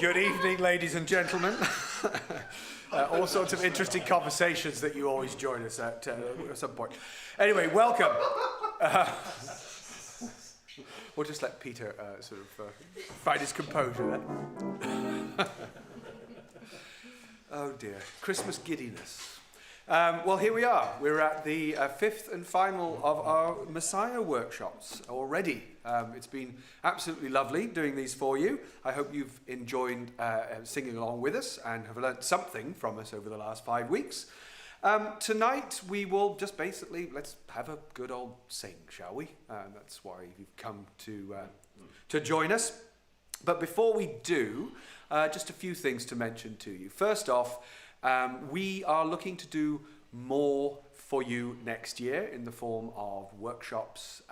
Good evening, ladies and gentlemen. All sorts of interesting conversations that you always join us at some point. Anyway, welcome. We'll just let Peter find his composure there. Oh dear, Christmas giddiness. Well, here we are. We're at the fifth and final of our Messiah workshops already. It's been absolutely lovely doing these for you. I hope you've enjoyed singing along with us and have learnt something from us over the last 5 weeks. Tonight we will just basically, let's have a good old sing, shall we? That's why you've come to join us. But before we do, just a few things to mention to you. First off, we are looking to do more for you next year in the form of workshops,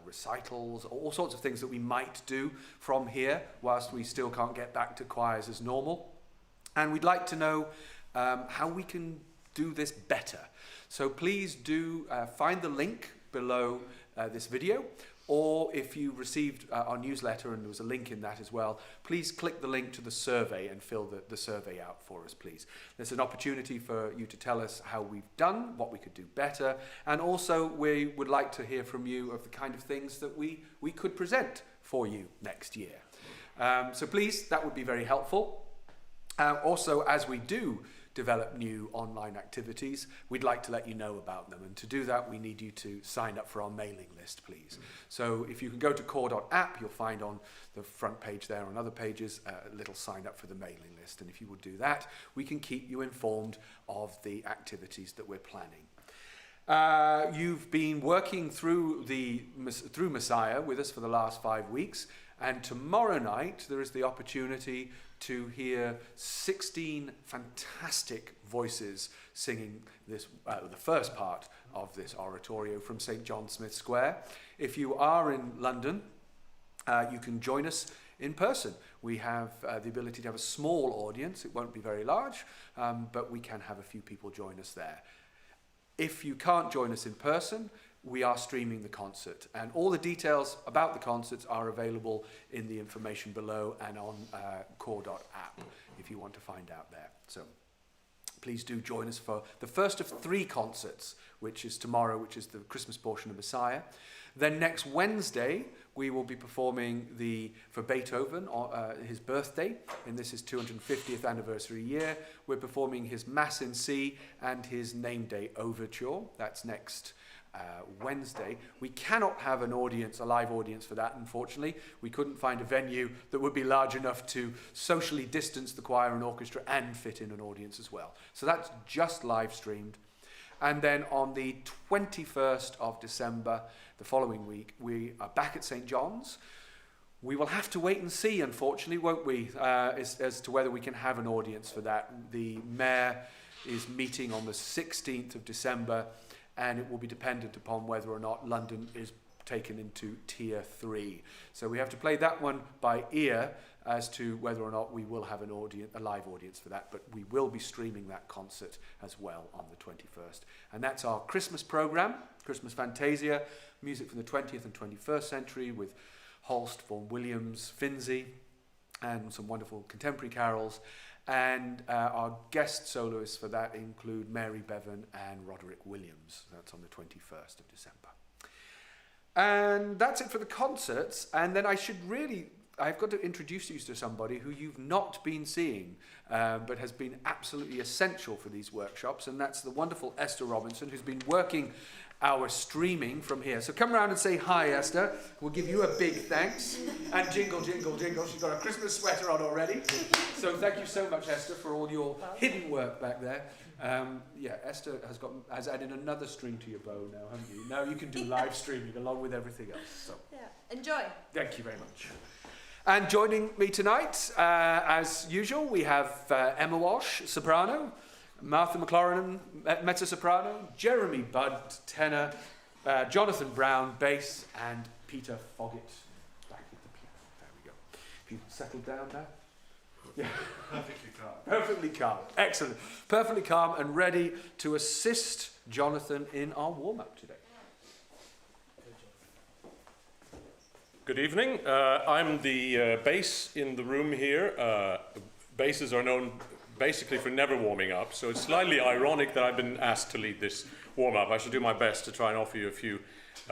recitals, all sorts of things that we might do from here whilst we still can't get back to choirs as normal. And we'd like to know how we can do this better. So please do find the link below this video, or if you received our newsletter and there was a link in that as well, please click the link to the survey and fill the survey out for us, please. There's an opportunity for you to tell us how we've done, what we could do better, and also we would like to hear from you of the kind of things that we could present for you next year. So please, that would be very helpful. Also, as we do develop new online activities, we'd like to let you know about them, and to do that we need you to sign up for our mailing list, please. So if you can go to core.app, you'll find on the front page there and other pages a little sign up for the mailing list, and if you would do that, we can keep you informed of the activities that we're planning. You've been working through Messiah with us for the last 5 weeks, and tomorrow night there is the opportunity to hear 16 fantastic voices singing this, the first part of this oratorio from St. John Smith Square. If you are in London, you can join us in person. We have the ability to have a small audience. It won't be very large, but we can have a few people join us there. If you can't join us in person, we are streaming the concert, and all the details about the concerts are available in the information below and on core.app if you want to find out there. So please do join us for the first of 3 concerts, which is tomorrow, which is the Christmas portion of Messiah. Then next Wednesday, we will be performing for Beethoven, his birthday, and this is 250th anniversary year. We're performing his Mass in C and his Name Day Overture. That's next Wednesday. We cannot have a live audience for that, unfortunately. We couldn't find a venue that would be large enough to socially distance the choir and orchestra and fit in an audience as well. So that's just live streamed. And then on the 21st of December, the following week, we are back at St. John's. We will have to wait and see, unfortunately, won't we, as to whether we can have an audience for that. The mayor is meeting on the 16th of December, and it will be dependent upon whether or not London is taken into Tier 3. So we have to play that one by ear as to whether or not we will have a live audience for that, but we will be streaming that concert as well on the 21st. And that's our Christmas programme, Christmas Fantasia, music from the 20th and 21st century with Holst, Vaughan Williams, Finzi, and some wonderful contemporary carols. And our guest soloists for that include Mary Bevan and Roderick Williams. That's on the 21st of December. And that's it for the concerts. And then I've got to introduce you to somebody who you've not been seeing, but has been absolutely essential for these workshops. And that's the wonderful Esther Robinson, who's been working our streaming from here. So come around and say hi, Esther. We'll give you a big thanks. And jingle, jingle, jingle. She's got a Christmas sweater on already. So thank you so much, Esther, for all your hidden work back there. Esther has added another string to your bow now, haven't you? Now you can do live streaming along with everything else. So Enjoy. Thank you very much. And joining me tonight, as usual, we have Emma Walshe, soprano, Martha McLorinan, mezzo-soprano, Jeremy Budd, tenor, Jonathan Brown, bass, and Peter Foggitt back at the piano. There we go. If you settle down now. Yeah. Perfectly calm. Perfectly calm. Excellent. Perfectly calm and ready to assist Jonathan in our warm-up today. Good evening. I'm the bass in the room here. Basses are known basically for never warming up, so it's slightly ironic that I've been asked to lead this warm-up. I shall do my best to try and offer you a few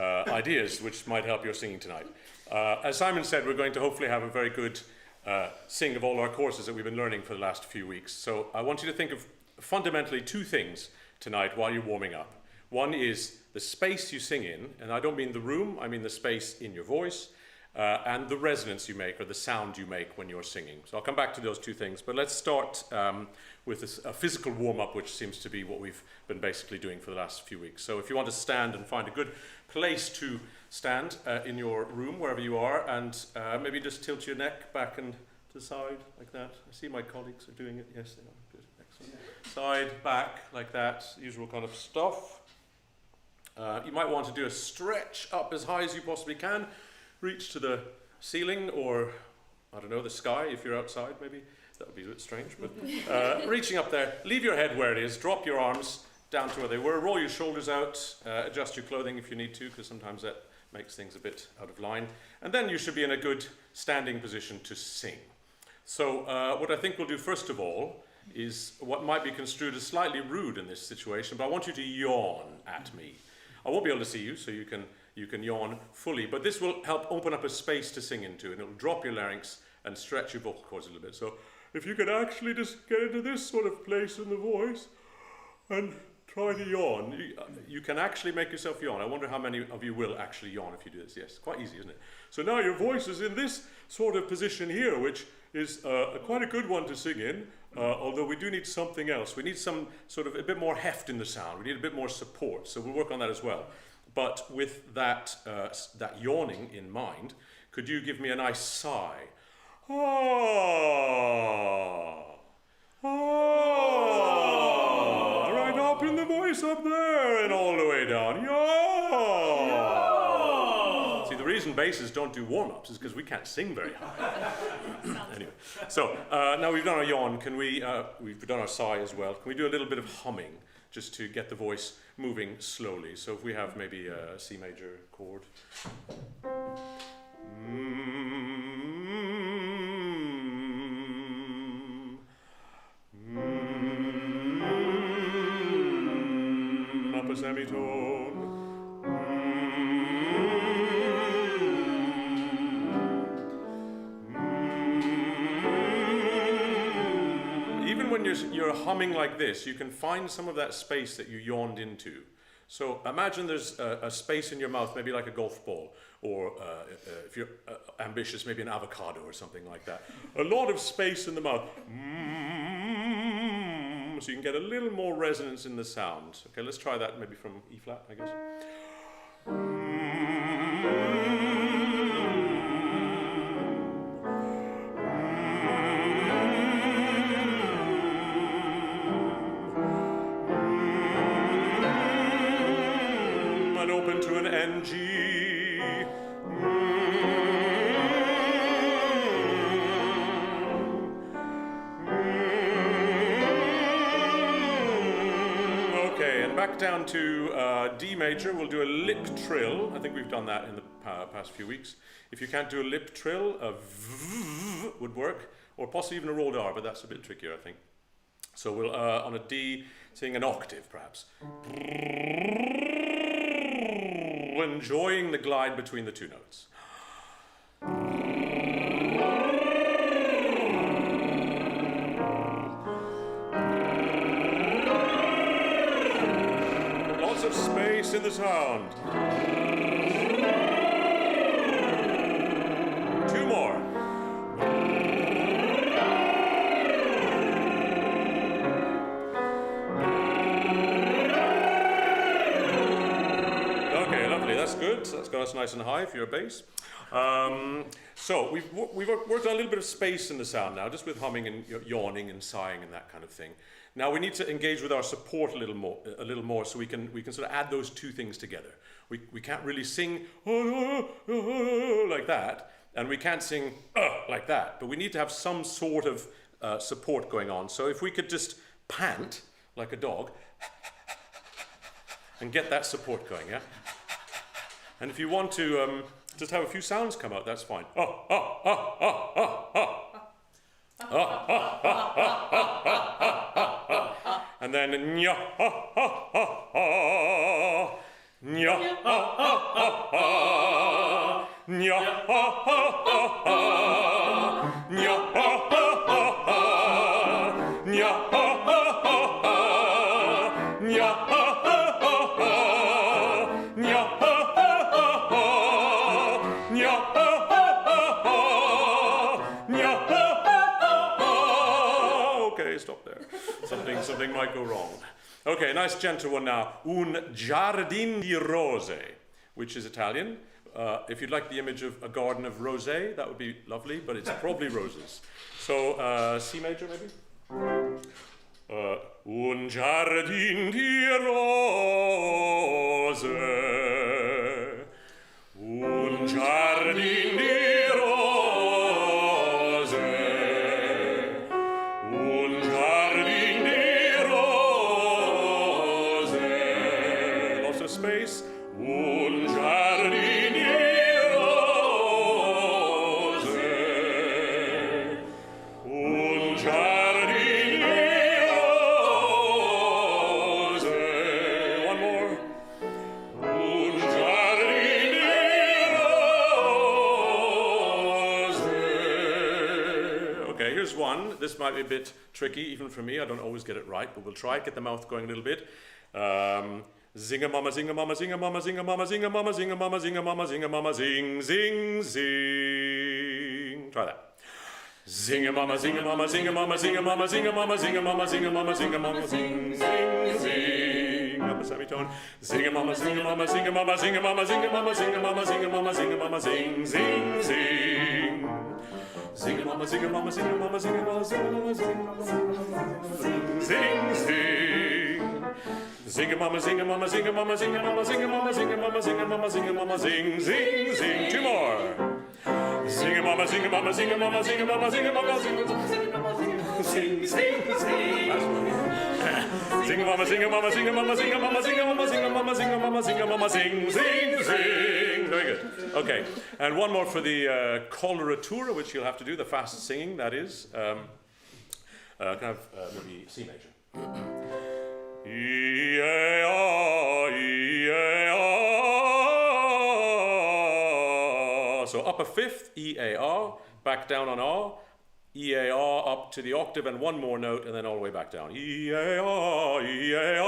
ideas which might help your singing tonight. As Simon said, we're going to hopefully have a very good sing of all our courses that we've been learning for the last few weeks. So I want you to think of fundamentally two things tonight while you're warming up. One is the space you sing in, and I don't mean the room, I mean the space in your voice, and the resonance you make, or the sound you make when you're singing. So I'll come back to those two things, but let's start with a physical warm-up, which seems to be what we've been basically doing for the last few weeks. So if you want to stand and find a good place to stand in your room, wherever you are, and maybe just tilt your neck back and to the side, like that. I see my colleagues are doing it. Yes, they are. Good. Excellent. Side, back, like that. Usual kind of stuff. You might want to do a stretch up as high as you possibly can. Reach to the ceiling, or, I don't know, the sky if you're outside maybe. That would be a bit strange, but reaching up there. Leave your head where it is. Drop your arms down to where they were. Roll your shoulders out. Adjust your clothing if you need to, because sometimes that makes things a bit out of line. And then you should be in a good standing position to sing. So what I think we'll do first of all is what might be construed as slightly rude in this situation, but I want you to yawn at me. I won't be able to see you, so you can yawn fully, but this will help open up a space to sing into, and it'll drop your larynx and stretch your vocal cords a little bit. So if you could actually just get into this sort of place in the voice and try to yawn, you can actually make yourself yawn. I wonder how many of you will actually yawn if you do this. Yes, quite easy, isn't it? So now your voice is in this sort of position here, which is quite a good one to sing in, although we do need something else. We need some sort of a bit more heft in the sound. We need a bit more support, so we'll work on that as well. But with that, that yawning in mind, could you give me a nice sigh? Ah, ah, right up in the voice up there and all the way down. Yeah. See, the reason basses don't do warm-ups is because we can't sing very high. Anyway, so now we've done our yawn. Can we? We've done our sigh as well. Can we do a little bit of humming just to get the voice moving slowly? So if we have maybe a C major chord. Upper semitone. Even when you're humming like this, you can find some of that space that you yawned into. So imagine there's a space in your mouth, maybe like a golf ball, or if you're ambitious, maybe an avocado or something like that. A lot of space in the mouth. So you can get a little more resonance in the sound. Okay, let's try that maybe from E flat, I guess. And open to an NG. Back down to D major, we'll do a lip trill. I think we've done that in the past few weeks. If you can't do a lip trill, a V would work, or possibly even a rolled R, but that's a bit trickier, I think. So we'll, on a D, sing an octave, perhaps. Enjoying the glide between the two notes. Of space in the sound. Two more. Okay, lovely. That's good. That's got us nice and high if you're a bass. So we've worked on a little bit of space in the sound now, just with humming and yawning and sighing and that kind of thing. Now we need to engage with our support a little more, so we can sort of add those two things together. We can't really sing like that, and we can't sing like that, but we need to have some sort of support going on. So if we could just pant like a dog and get that support going, yeah? And if you want to Just have a few sounds come out, that's fine. Oh, oh, oh, oh, oh, oh. And then nya, nya, nya, Okay, stop there. Something might go wrong. Okay, nice gentle one now. Un giardin di rose, which is Italian. If you'd like the image of a garden of rosé, that would be lovely, but it's probably roses. So, C major maybe? Un giardin di rose, un giardin di rose, un giardin di rose, lots of space, un giardin di rose, un giardin di rose, one more, un giardin di rose. Okay, here's one. This might be a bit tricky even for me. I don't always get it right, but we'll try. Get the mouth going a little bit. Zinga mama, zinga mama, zinga mama, zinga mama, zinga mama, zinga mama, zinga mama, zinga mama, zing, zing, zing. Try that. Zinga mama, zinga mama, zinga mama, zinga mama, zinga mama, zinga mama, zinga mama, zinga mama, zing, zing, zing. Up a semitone. Zinga mama, zinga mama, zinga mama, zinga mama, zinga mama, zinga mama, zinga mama, zinga mama, zing, zing, zing. Zinga mama, zinga mama, zinga mama, zinga mama, zinga mama, zinga mama, zing, zing, zing. Zinga mama, zinga mama, zinga mama, zinga mama, zinga mama, zinga mama, zinga mama, zinga mama, zing, zing, zing. Two more. Zinga mama, zinga mama, zinga mama, zinga mama, zinga mama, zinga mama, zinga mama, zing, zing, zing. Zinga mama, zinga mama, zinga mama, zinga mama, zinga mama, zinga mama, zinga mama, zinga mama, zing, zing, zing. Very good. Okay, and one more for the coloratura, which you'll have to do, the fast singing, that is. Can I have maybe C major? So up a fifth, E-A-R, back down on R, E-A-R up to the octave and one more note and then all the way back down. E-A-R, E-A-R.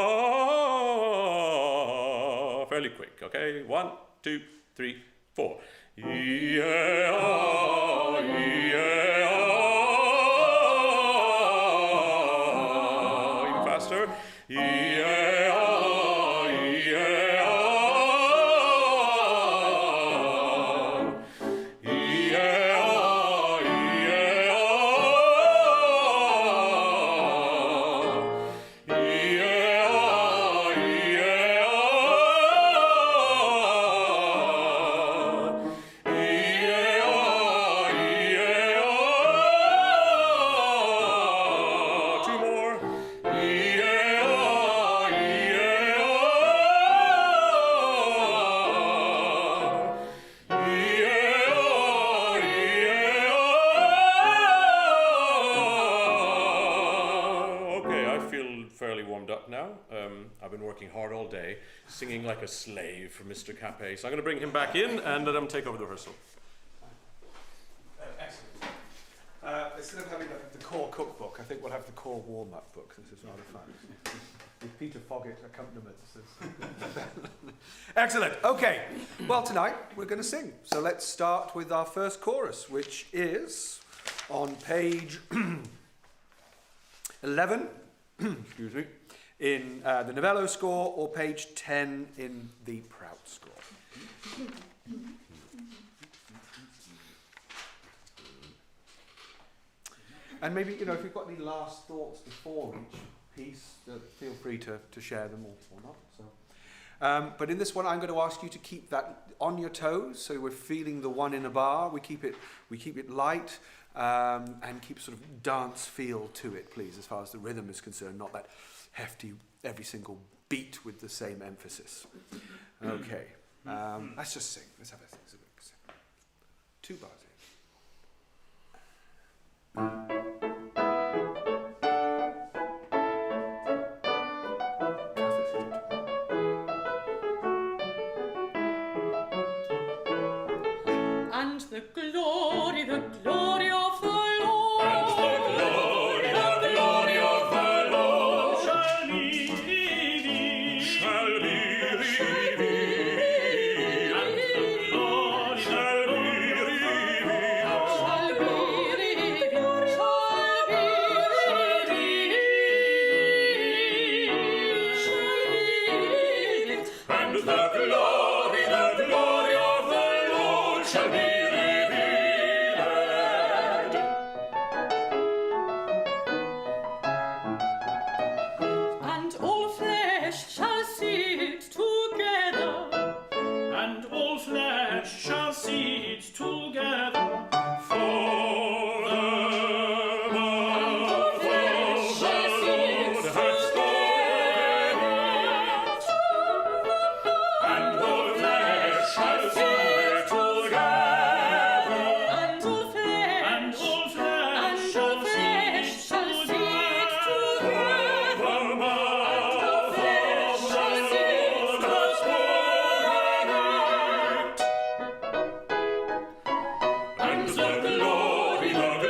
Fairly quick, okay? 1, 2, 3, 4. E-A-R, E-A-R. Even faster. E-A-R, E-A-R. E-A-R, E-A-R. E-A-R, E-A-R. Two more. E-A-R, E-A-R. E-A-R, E-A-R. Okay, I feel fairly warmed up now. I've been working hard all day, singing like a slave for Mr. Capet. So I'm going to bring him back in and let him take over the rehearsal. Excellent. Instead of having the core cookbook, I think we'll have the core warm-up book. This is rather fun. With Peter Foggitt accompaniments. Excellent. Okay. Well, tonight we're going to sing. So let's start with our first chorus, which is on page 11, excuse me, in the Novello score, or page 10 in the Prout score. And maybe, if you've got any last thoughts before each piece, feel free to share them or not. So, but in this one, I'm going to ask you to keep that on your toes. So we're feeling the one in a bar. We keep it light and keep sort of dance feel to it, please, as far as the rhythm is concerned. Not that hefty every single beat with the same emphasis. Okay, let's just sing. Let's have a sing. 2 bars in. And the glory of the Lord. And the glory of the Lord shall be revealed. shall be revealed. And the glory Shall be revealed. shall be revealed. And the glory of the Lord shall be revealed. And all flesh shall see it together. And all flesh shall see it together. For the mouth Flesh of shall the see it Lord hath spoken, and all flesh shall see it together. And all flesh And all flesh and shall all see flesh it shall see it together. together. The mouth of the Flesh shall see it Lord hath spoken, and the glory of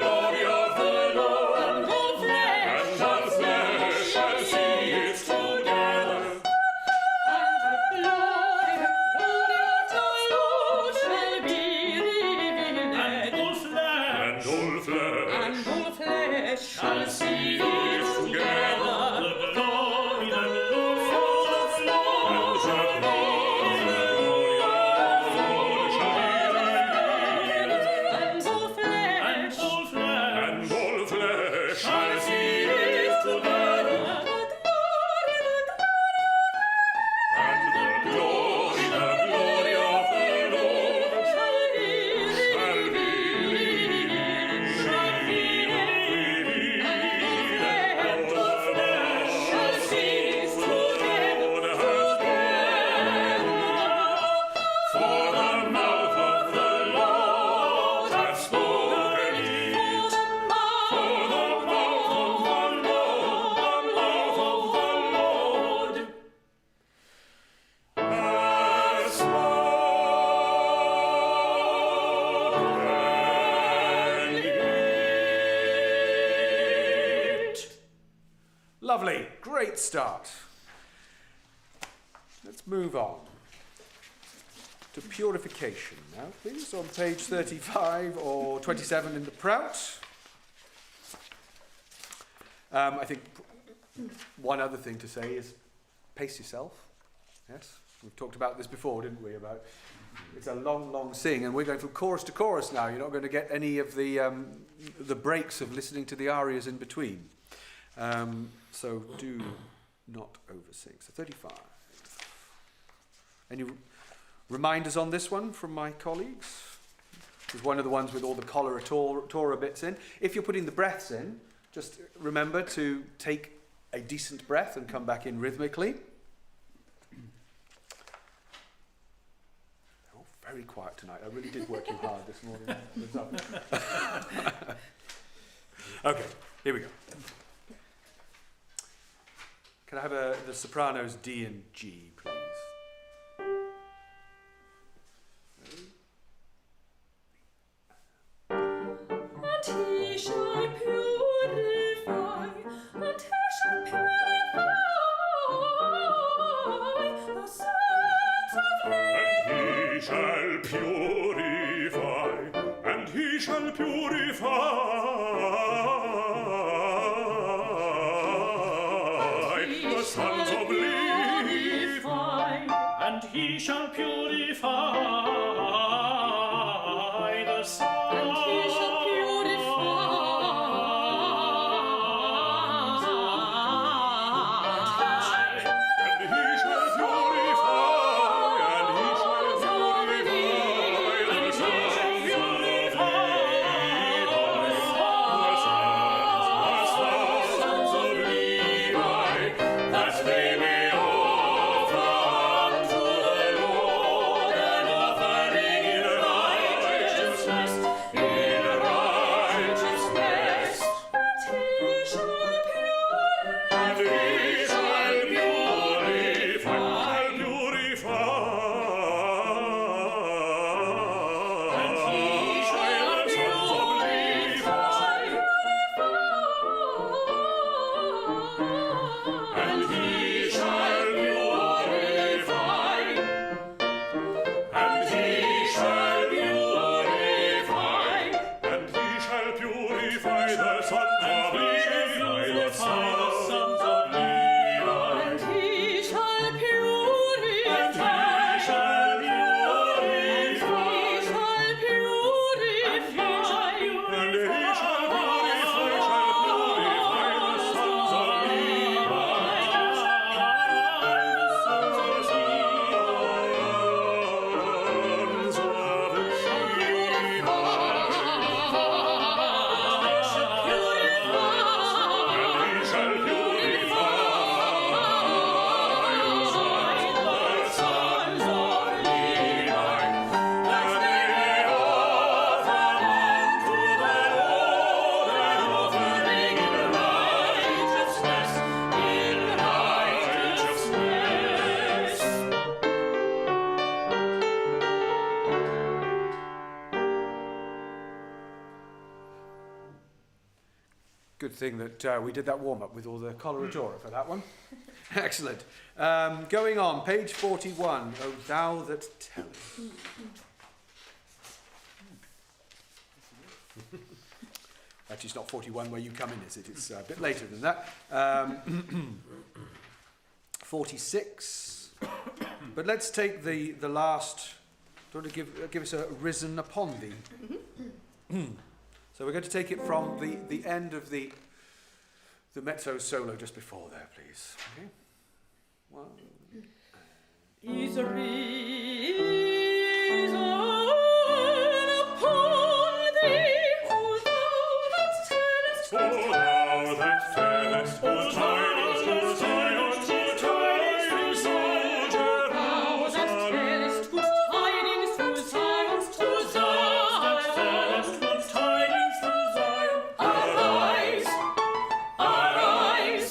the Lord, And all flesh and all flesh shall see it together. and the glory of the Lord shall be revealed. And all flesh And all flesh And all flesh shall see it together. the glory of the Lord and the glory of the Lord shall be revealed. And all flesh and all flesh And all flesh shall see it together. and the glory of the Lord shall be shall be revealed. and all flesh shall see it together. For the mouth of the Lord hath spoken. For the mouth of the Lord hath spoken. Lovely, great start. Let's move on to purification now, please, on page 35 or 27 in the Prout. I think one other thing to say is pace yourself. Yes, we've talked about this before, didn't we? About it's a long, long sing, and we're going from chorus to chorus now. You're not going to get any of the breaks of listening to the arias in between. So do not oversing. So 35. Any reminders on this one from my colleagues? This is one of the ones with all the coloratura bits in. If you're putting the breaths in, just remember to take a decent breath and come back in rhythmically. Oh, very quiet tonight. I really did work you hard this morning. Okay, here we go. Can I have the sopranos D and G, please? And he shall purify, and he shall purify the sons of And he shall purify, and he shall purify the sons of Levi. And he shall purify the sons. And he shall And he shall purify, and he shall purify the sons of Levi. The sons of Levi, that they may offer unto the Lord an offering thing that we did that warm-up with all the coloratura for that one. Excellent. Going on, page 41, O Thou That Tellest. Actually, it's not 41 where you come in, is it? It's a bit later than that. 46. But let's take the last. Do you want to give us a risen upon thee? So we're going to take it from the end of the mezzo solo just before there, please. Okay. 1. Is risen upon thee, O thou that tellest good tidings, good tidings, good tidings, good tidings to Zion. Thou that tellest good tidings to Zion, to Zion. Good tidings to Zion. Arise, arise,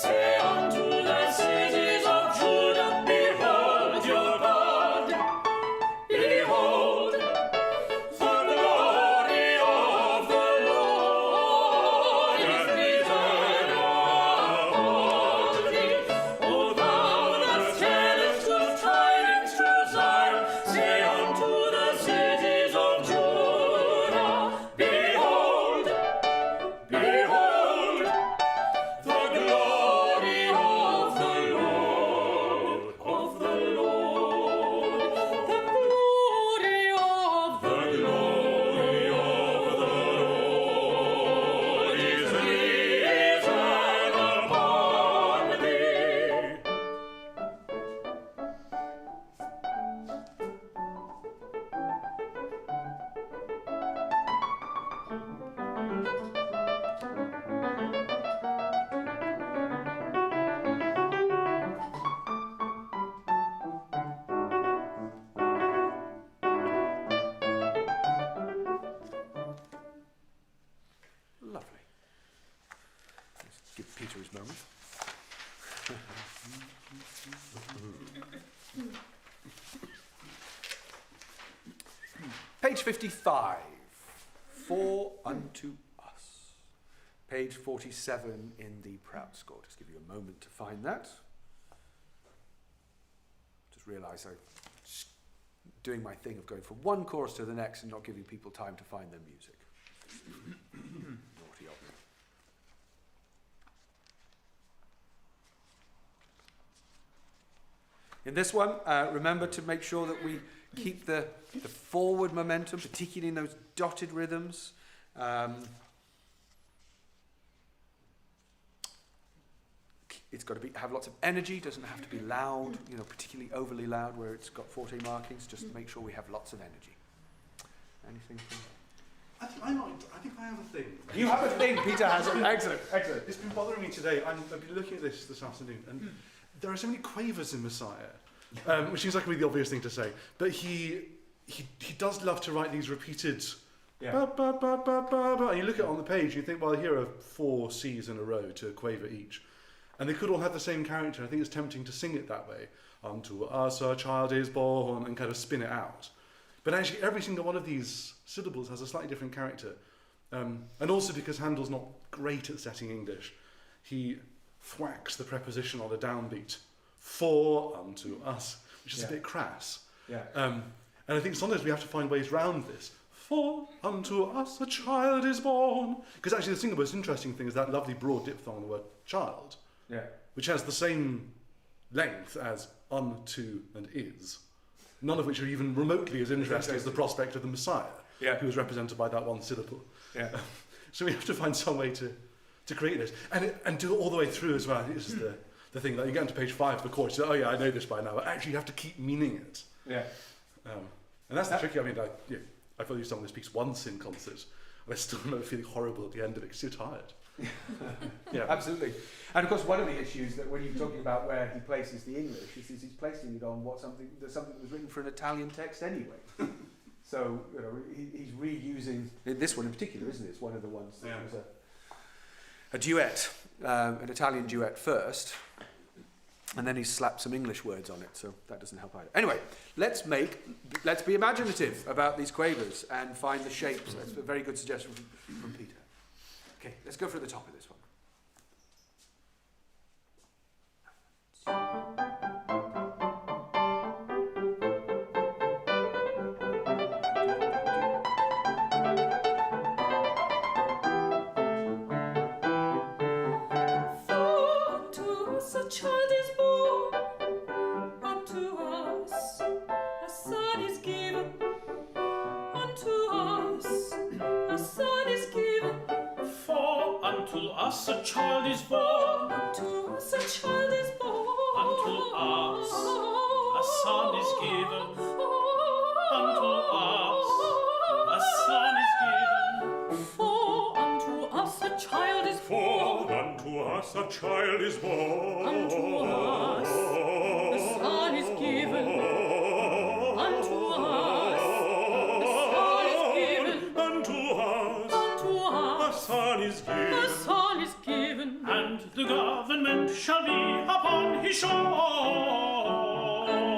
say unto the cities of Judah, behold your God. Behold, the glory of the Lord is risen upon thee. O thou that tellest good tidings to Zion, say unto the cities of Judah, behold, behold, the glory of the Lord, of the Lord, the glory of the Lord is risen upon thee. Lovely. Let's give Peter his moment. Page 55. For unto us. Page 47 in the Prout score. Just give you a moment to find that. Just realise I'm doing my thing of going from one chorus to the next and not giving people time to find their music. Naughty of me. In this one, remember to make sure that we keep the forward momentum, particularly in those dotted rhythms. It's got to have lots of energy, doesn't have to be loud, particularly overly loud where it's got forte markings. Just make sure we have lots of energy. Anything from... I think I have a thing. You have a thing, Peter has it. Excellent, excellent. It's been bothering me today. I've been looking at this afternoon, and there are so many quavers in Messiah, which seems like a really obvious thing to say. But he does love to write these repeated ba, ba, ba, ba, ba, ba. And you look at it on the page, and you think, well, here are 4 C's in a row to a quaver each. And they could all have the same character. I think it's tempting to sing it that way. Unto us a child is born, and kind of spin it out. But actually, every single one of these syllables has a slightly different character. And also because Handel's not great at setting English, he thwacks the preposition on a downbeat. For unto us, which is a bit crass. Yeah. And I think sometimes we have to find ways round this. For unto us a child is born. Because actually the single most interesting thing is that lovely broad diphthong on the word child, which has the same length as unto and is, none of which are even remotely as interesting as the prospect of the Messiah, who is represented by that one syllable. So we have to find some way to create this. And do it all the way through as well. I think this is the thing, that you get into page 5 of the chorus, you say, oh yeah, I know this by now, but actually you have to keep meaning it. And that's the tricky, I've only sung this piece once in concert, and I still remember feeling horrible at the end of it because you're tired. Absolutely. And of course, one of the issues that when you're talking about where he places the English is he's placing it on something that was written for an Italian text anyway. So he's reusing in this one in particular, isn't it? It's one of the ones that was a duet, an Italian duet first, and then he slapped some English words on it. So that doesn't help either. Anyway, let's be imaginative about these quavers and find the shapes. That's a very good suggestion from Peter. Okay, let's go for the top of this one. A child is born, unto us a son is given, unto us a son is given. For unto us a child is born, Unto us a child is born, unto us a son is given, unto us a son is given. for unto us a child is born, For unto us a child is born. unto us a son is given, unto us a son is given, Unto us unto a us son is a given. son is given. And the government shall be upon his shoulders.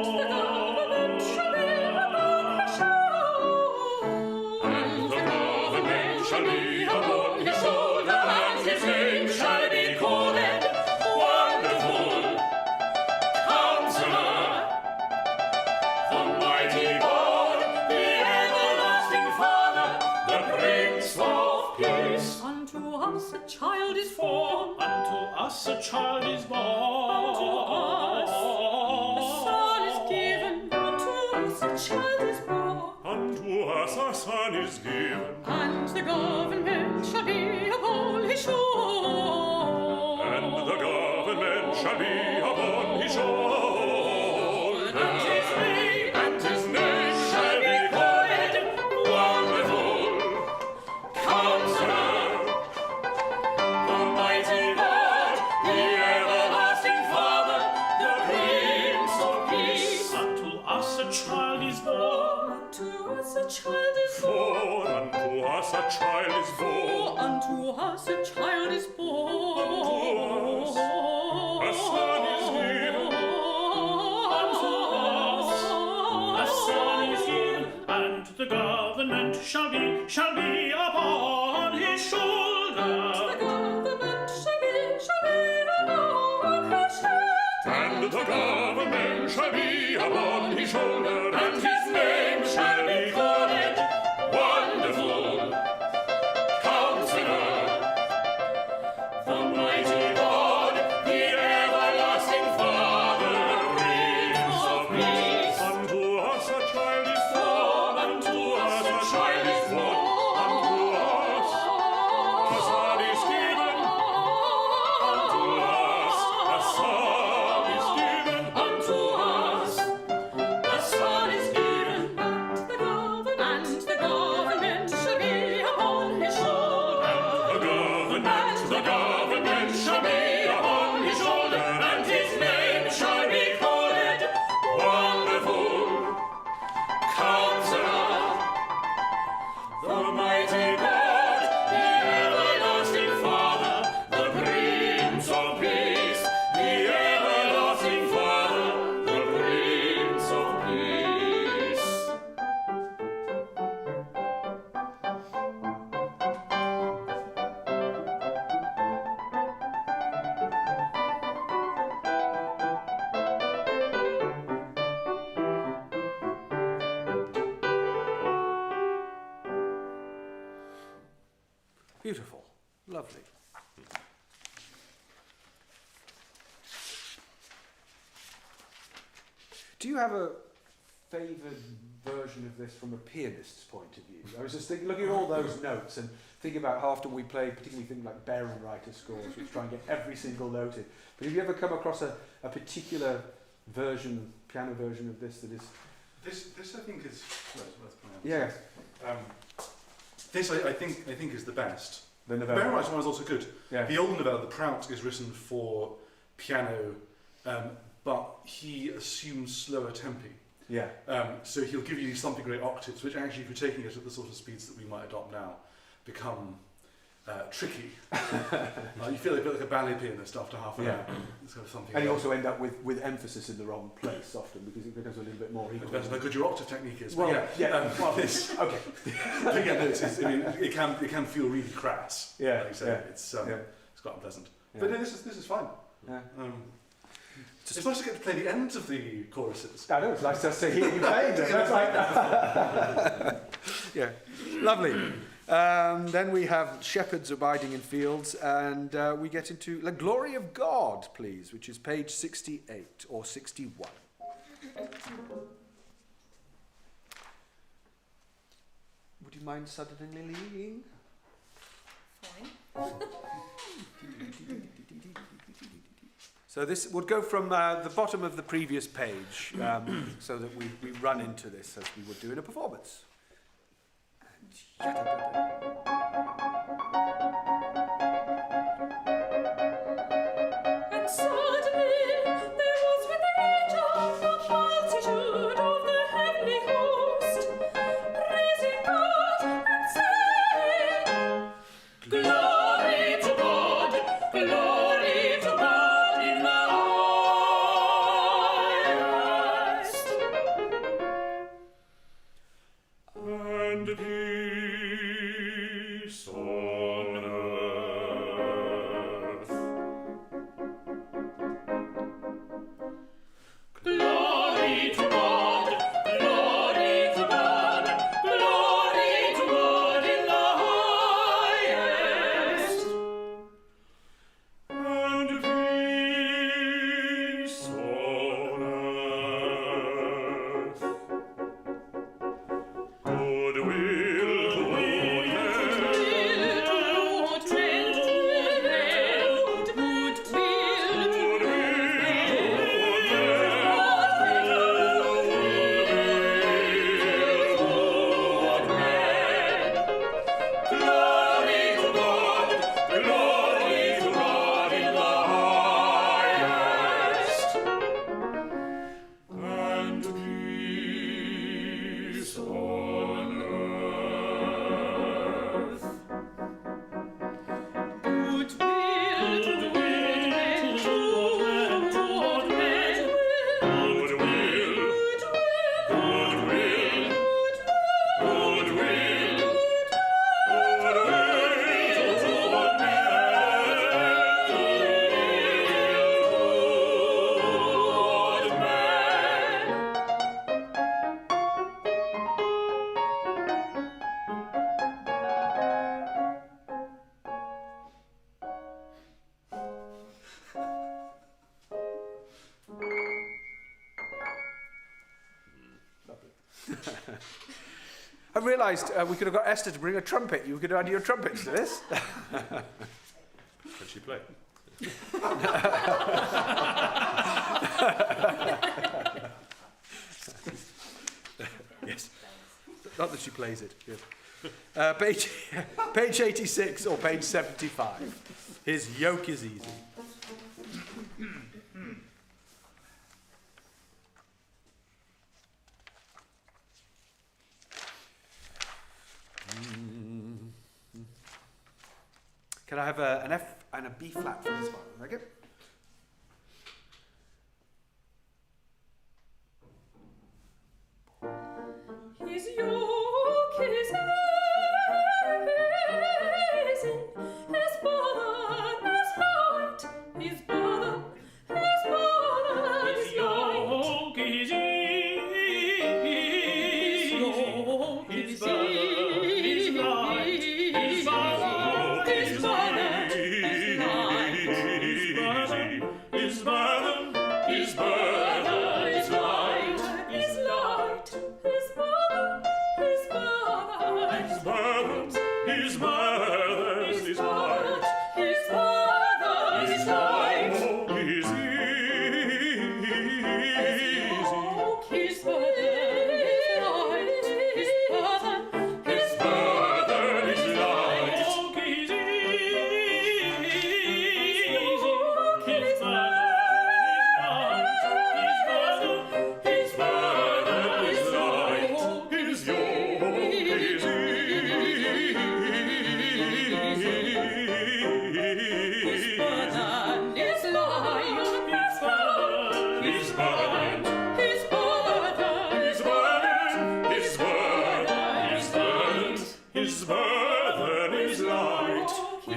The government shall be upon his shoulders. And the government shall be upon his shoulder, and his name shall be called Wonderful Counselor, the Mighty God, the Everlasting Father, the Prince of Peace. Unto us a child is born, Unto us a child is born. unto us a son is given, unto us a child is born. Unto us a son is given. And the government shall be upon his shoulders. And the government shall be upon his shoulders. And his name shall be called Wonderful Counselor, the Mighty God, the Everlasting Father, the Prince of Peace. Unto us a child is born. Unto us a child is born. For unto us a child is born. Unto us a child is born. Unto us a son is given. Unto A son is given, and the government shall be upon his The shoulder. government shall be upon his shoulder. And the government shall be upon his shoulder, and his name shall be called Wonderful Counselor, the Mighty God, the Everlasting Father, Prince of Peace. Unto us a child is born, unto us a child is born, unto us a son is given, unto us a son is given, unto us a son is given. And the government shall be upon his shoulder. The government shall be upon his shoulder, and his name shall be called Wonderful Counselor, the Mighty God, the Everlasting Father, the Prince of Peace, the Everlasting Father, the Prince of Peace. Beautiful. Lovely. Do you have a favoured version of this from a pianist's point of view? I was just thinking, looking at all those notes and thinking about how often we play, particularly things like Baron-Reiter scores, which try and get every single note in. But have you ever come across a particular version, piano version of this that is... This I think is let's play out. Yes. This I think is the best. The The Novella. Baron-Reiter one is also good. Yeah. The old novella, the Prout, is written for piano, but he assumes slower tempi. Yeah. So he'll give you these something great octaves, which actually, if you're taking it at the sort of speeds that we might adopt now, become tricky. You feel a bit like a ballet pianist after half an hour. It's kind of something. And you also end up with emphasis in the wrong place often because it becomes a little bit more equal. Depends on how good your octave technique is. Well, but this. Okay. But again, I mean, it can feel really crass. Yeah. Like you say, it's quite unpleasant. Yeah. But no, this is fine. Yeah. It's nice to get to play the ends of the choruses. I know, it's nice just to hear you playing them. That's like yeah, lovely. Then we have shepherds abiding in fields, and we get into the glory of God, please, which is page 68 or 61. Would you mind suddenly leaving? Fine. So this would go from the bottom of the previous page, so that we run into this as we would do in a performance. And suddenly there was with the angel a multitude of the heavenly host, praising God and saying, Glory to God in the highest. And peace on earth. Glory to God, glory to God, glory to God in the highest. And peace on earth. Goodwill toward Glory to God in the highest. And peace on earth. I realised we could have got Esther to bring a trumpet. You could have added your trumpets to this. Can she play? Yes. Not that she plays it. Good. Page 86 or page 75. His yoke is easy. Can I have an F and a B flat for this one? Okay. His yoke is easy, his burden is light. His burden is light. His yoke is easy. His burden is light. His burden is light. His burden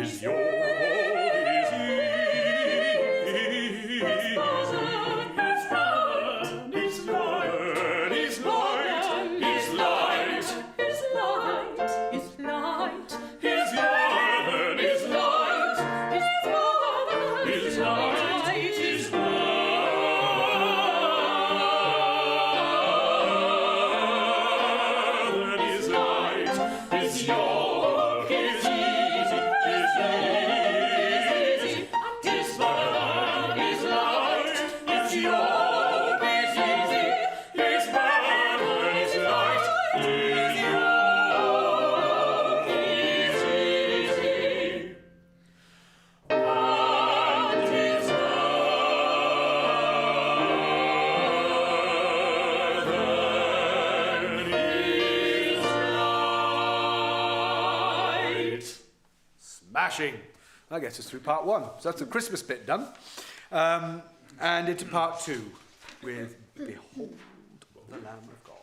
is yours. Smashing. That gets us through part 1. So that's the Christmas bit done. And into part 2 with Behold the Lamb of God.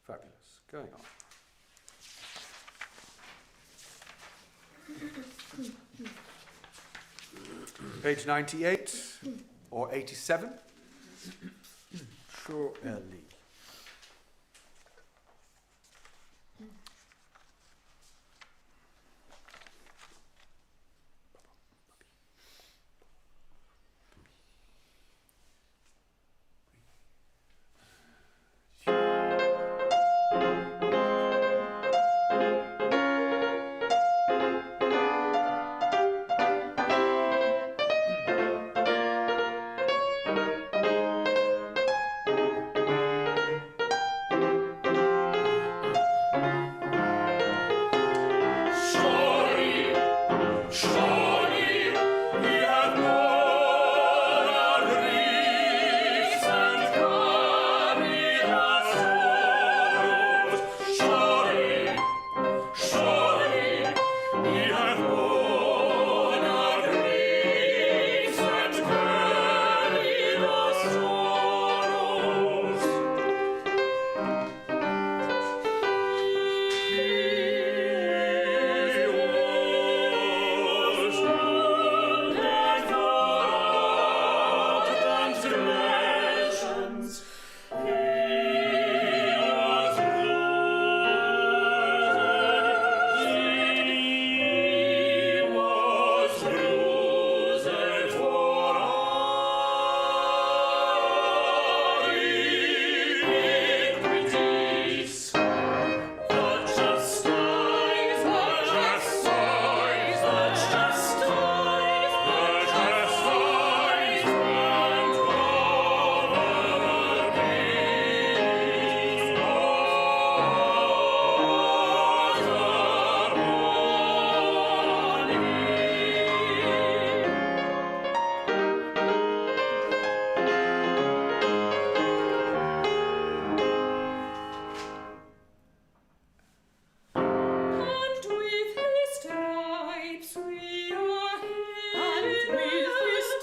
Fabulous. Going on. Page 98 or 87. Sure, Ellie.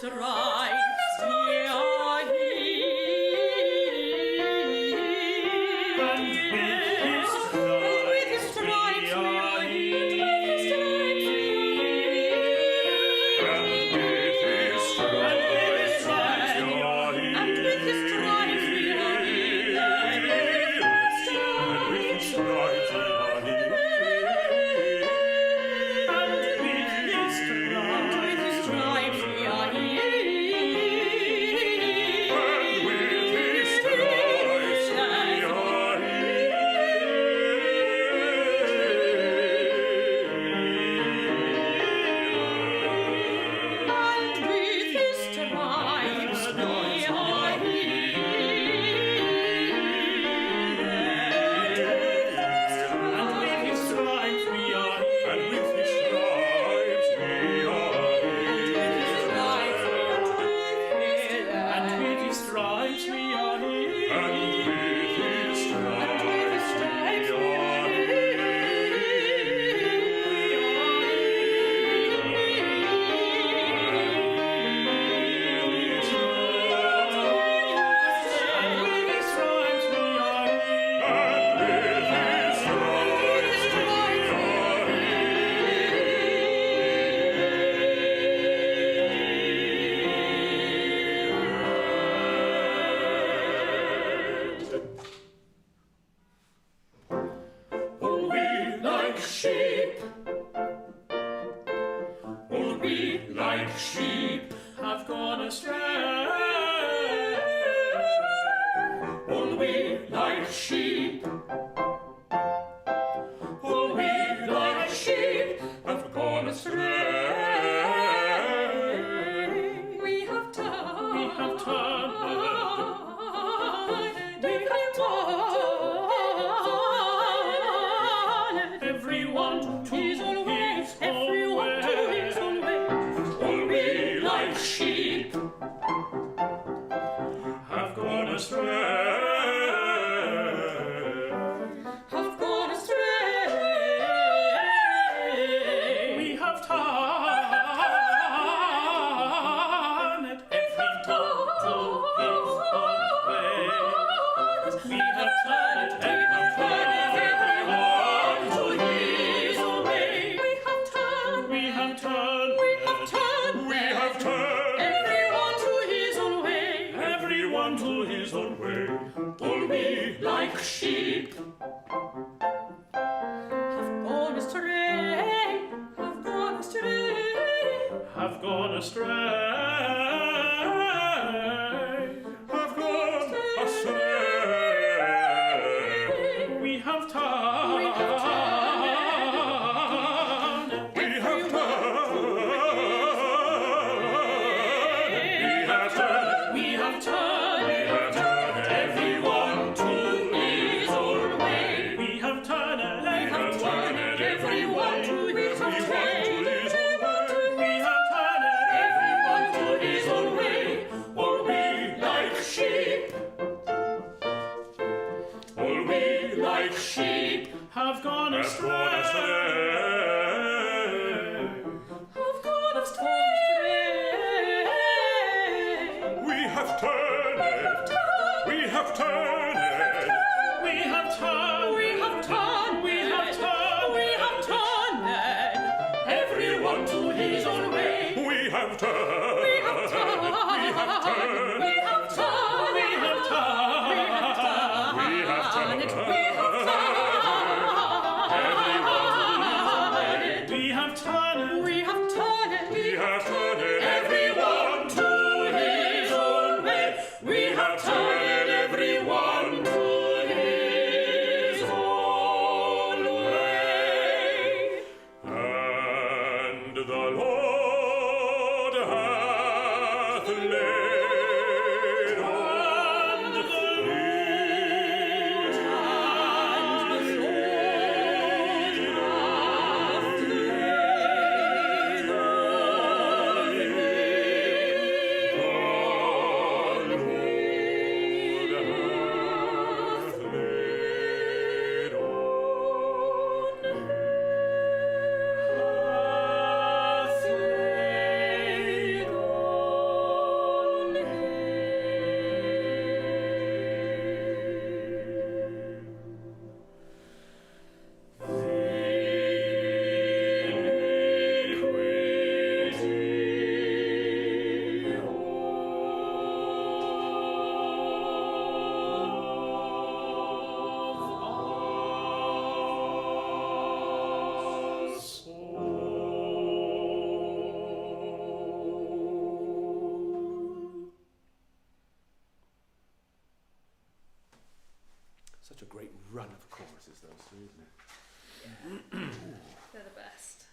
stripes we are healed. And with his stripes we are healed. The Lord hath laid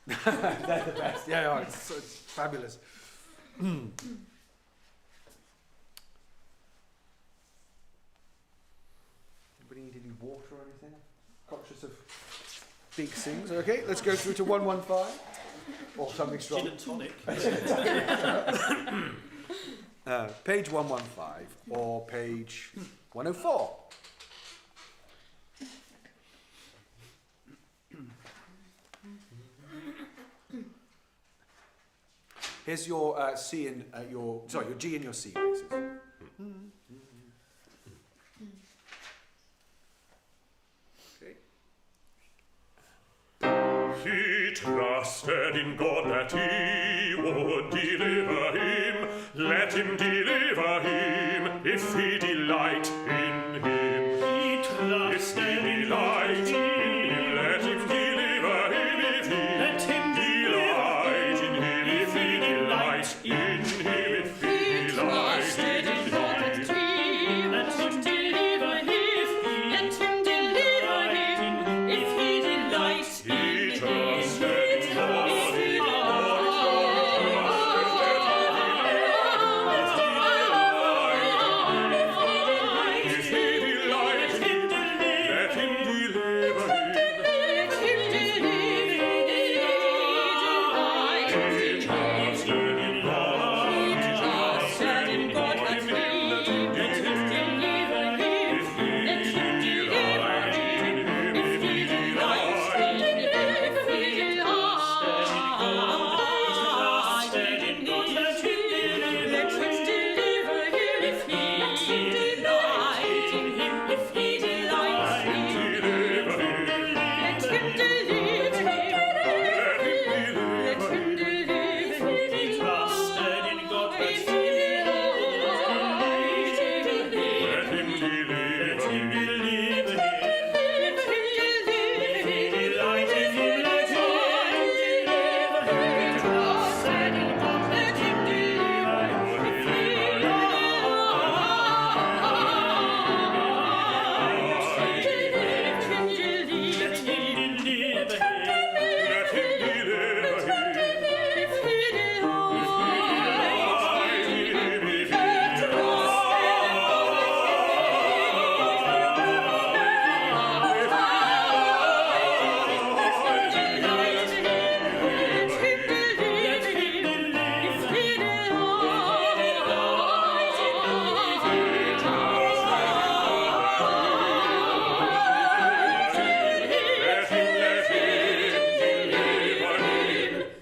They're the best. Yeah, it's fabulous. Anybody need any water or anything? Conscious of big sings. Okay, let's go through to 115 or something strong. Gin and tonic. Page 115 or page 104. Here's your C and your G and your C basses. Okay. He trusted in God that he would deliver him. Let him deliver him if he delight in him. He trusted in God. Delight in him. Let him deliver him if he Let him delight in him. If he delight in him. If he delight in him. Let him deliver him. Let him deliver him if he delights in He him. trusted in God. If he delight in him. Let him deliver him. Let him Trusted in God. trusted in God that he let him deliver him. If he Let him deliver delight him in him. if he delights in him. If he delights in him. Let him deliver him if he delights in him. If he delights in him. Deliver him. Let him deliver him. Let him deliver him. He trusted in God that If he he delights in him. Let him deliver him. deliver him. Let him deliver him. Delight in him, let him deliver him. Trusted in God, let him deliver him. If he delights, let him deliver Let him. him deliver him. Let him deliver him. If he delights, Let him deliver him.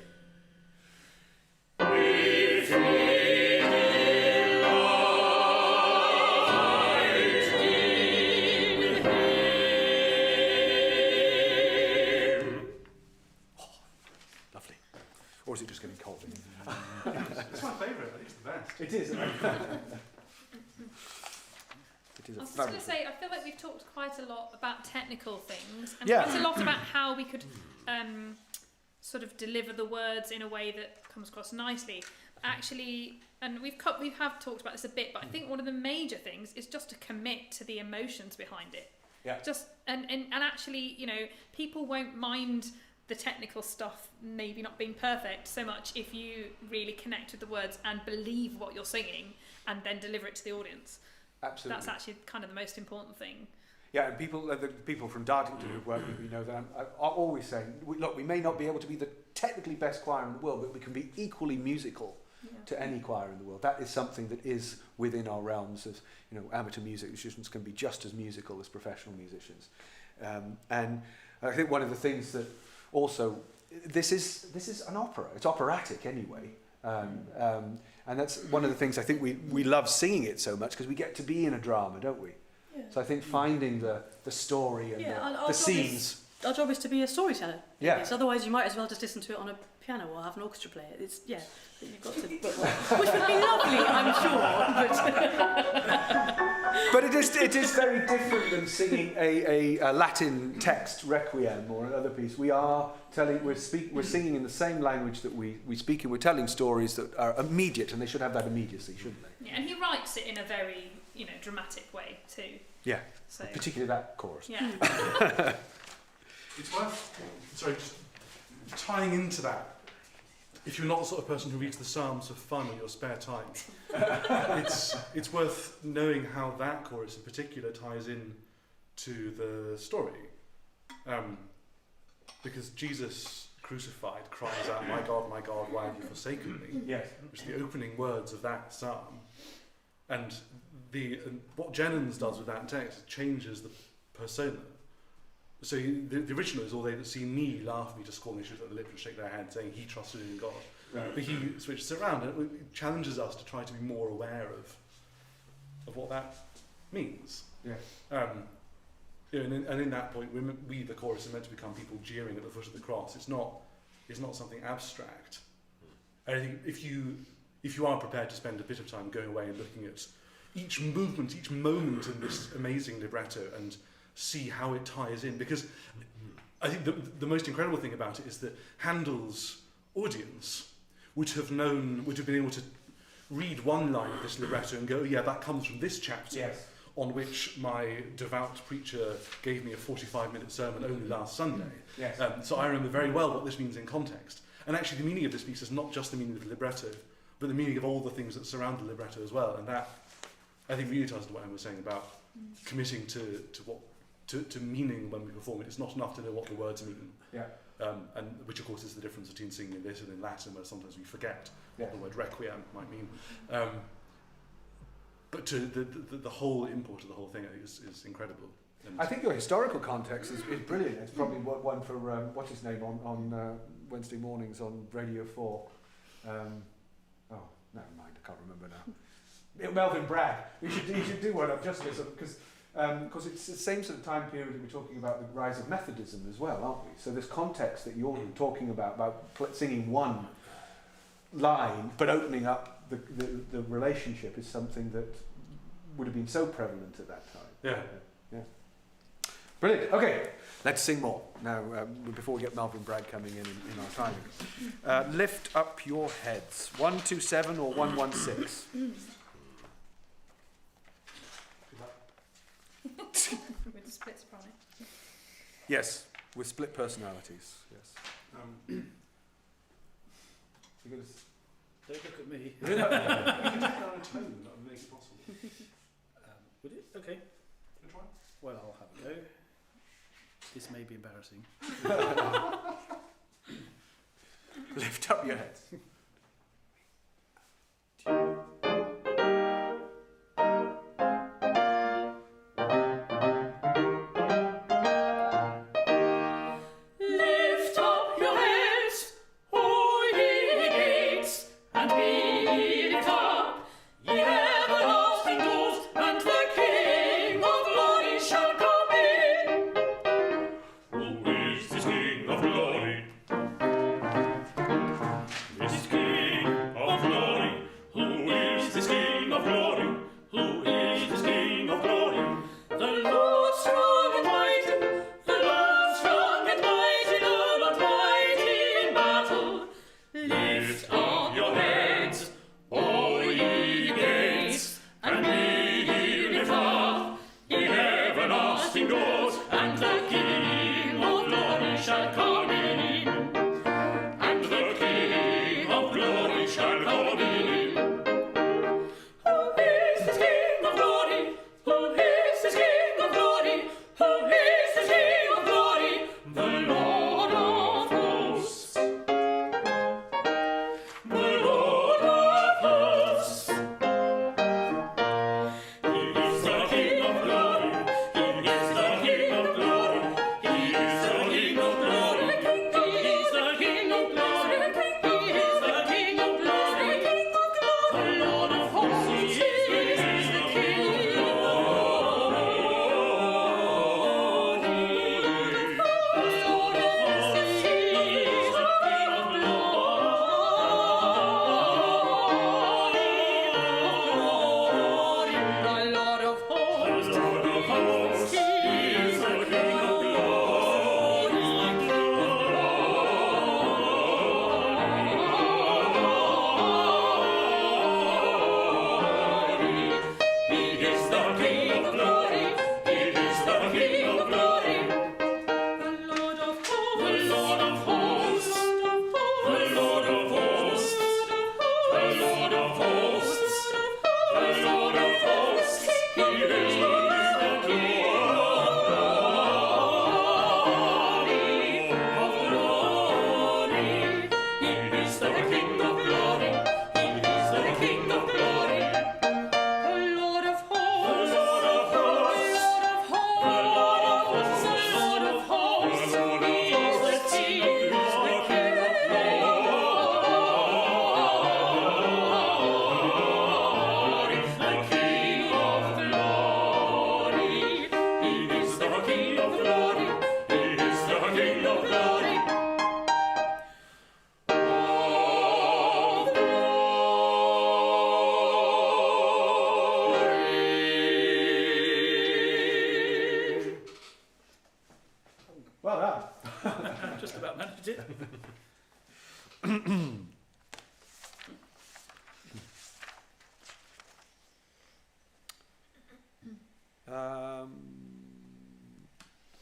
If he Lovely. Or is it just getting cold? It's my favourite. I think it's the best. It is. It is I a was just going to fabulous. say, I feel like we've talked quite a lot about technical things and Yeah. quite a lot about how we could sort of deliver the words in a way that comes across nicely. But actually, and we have talked about this a bit, but I think one of the major things is just to commit to the emotions behind it. Yeah. Just and actually, you know, people won't mind the technical stuff maybe not being perfect so much if you really connect with the words and believe what you're singing and then deliver it to the audience. Absolutely. That's actually kind of the most important thing. Yeah, and the people from Dartington who work with me know that I'm always saying, look, we may not be able to be the technically best choir in the world, but we can be equally musical to any choir in the world. That is something that is within our realms as, you know, amateur music musicians can be just as musical as professional musicians. And I think one of the things that also, this is an opera. It's operatic anyway. And that's one of the things I think we love singing it so much because we get to be in a drama, don't we? Yeah. So I think finding the story and the scenes. Our job is to be a storyteller. Yeah. Yes, otherwise, you might as well just listen to it on a piano or have an orchestra play it. It's you've got to, which would be lovely, I'm sure. But it is very different than singing a Latin text requiem or another piece. We're singing in the same language that we speak, and we're telling stories that are immediate, and they should have that immediacy, shouldn't they? Yeah, and he writes it in a very, you know, dramatic way too. Yeah. So Particularly that chorus. yeah. It's worth. Sorry, just tying into that, if you're not the sort of person who reads the Psalms for fun in your spare time, it's worth knowing how that chorus in particular ties in to the story. Because Jesus crucified cries out, my God, why have you forsaken me? Yes. Which are the opening words of that psalm. And what Jennings does with that text changes the persona. So the original is all they that see me laugh at me to scorn, they shoot at the lip and shake their head, saying he trusted in God. Right. But he switches it around, and it challenges us to try to be more aware of what that means. Yeah. And in that point, we, the chorus, are meant to become people jeering at the foot of the cross. It's not something abstract. And I think if you are prepared to spend a bit of time going away and looking at each movement, each moment in this amazing libretto and see how it ties in, because I think the most incredible thing about it is that Handel's audience would have been able to read one line of this libretto and go, oh yeah, that comes from this chapter. Yes. On which my devout preacher gave me a 45-minute sermon only last Sunday. Yes. So I remember very well what this means in context. And actually the meaning of this piece is not just the meaning of the libretto, but the meaning of all the things that surround the libretto as well. And that, I think, really ties to what Emma was saying about committing to meaning when we perform it. It's not enough to know what the words mean. Yeah. And which, of course, is the difference between singing in this and in Latin, where sometimes we forget what the word requiem might mean. But to the whole import of the whole thing is incredible. And I think your historical context is brilliant. It's probably one for what's his name on Wednesday mornings on Radio 4. Never mind, I can't remember now. Melvin Bragg. You should do one of just because it's the same sort of time period that we're talking about the rise of Methodism as well, aren't we? So this context that you're talking about singing one line but opening up the relationship is something that would have been so prevalent at that time. yeah. Brilliant. Okay, let's sing more now before we get Melvin Bragg coming in our timing. Lift up your heads. 127 or 116. With the split soprano. Yes, with split personalities. Yes. You're gonna Don't look at me. You can take that on a tone, that would make it possible. Would it? Okay. Try? Well, I'll have a go. This may be embarrassing. lift up your heads. Lift up your heads, O ye gates, and be lift up, ye everlasting doors, and the King of glory shall come in. Who is this King of glory? This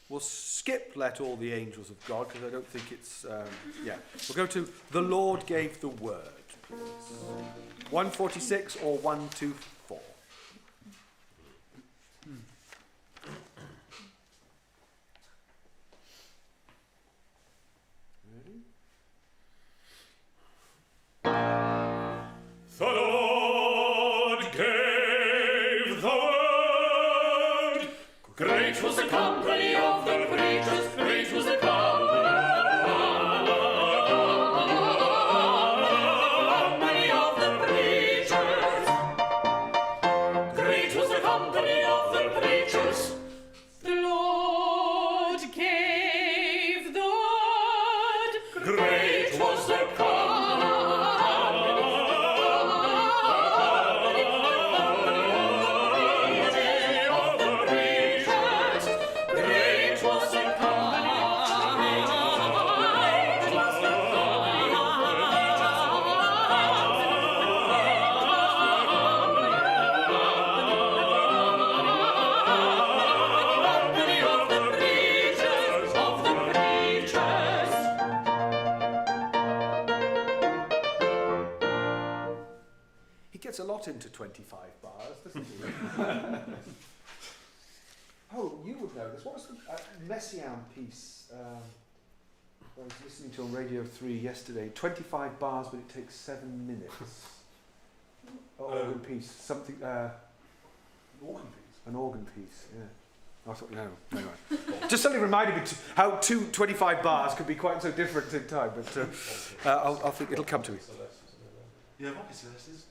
We'll skip Let All the Angels of God, because I don't think it's... We'll go to The Lord Gave the Word, please. 146 or 124. The Lord gave the word. Great was the company of the preachers. Great was the company of the preachers. Great was the company of the preachers. The Lord gave the word. Great was the A lot into 25 bars, doesn't he? Oh, you would know this. What was the Messiaen piece I was listening to on Radio 3 yesterday? 25 bars, but it takes 7 minutes. Organ piece, something. An organ piece. An organ piece, yeah. I thought, no, anyway. Just suddenly reminded me how 25 bars could be quite so different in time, but I'll think it'll come to me. Yeah, obviously this is.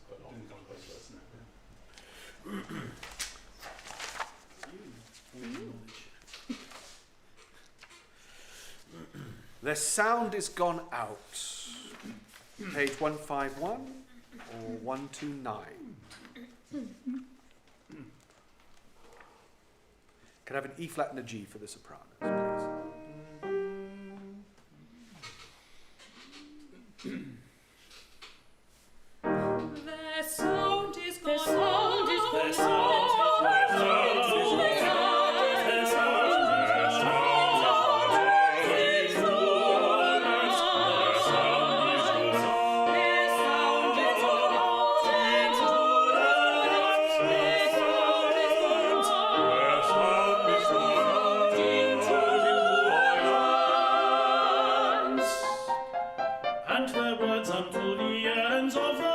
The sound is gone out. Page 151 or 129. Can I have an E flat and a G for the sopranos, please? Their sound is gone out. And their words unto the ends of the world.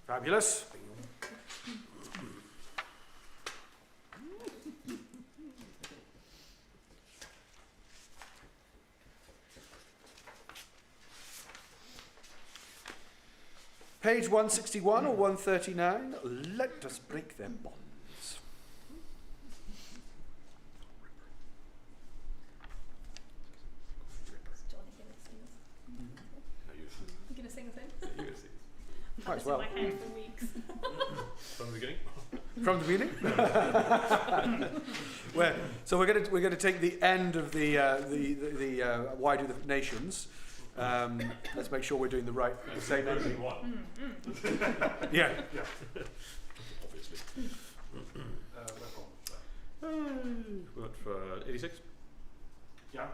Fabulous. Page 161 or 139, let us break their bonds. You gonna sing a thing? Might as In well. my head for weeks. From the beginning? From the beginning? So we're going to take the end of the Why Do the Nations. Let's make sure we're doing the same ending. Yeah. Obviously. What for 86? Yeah.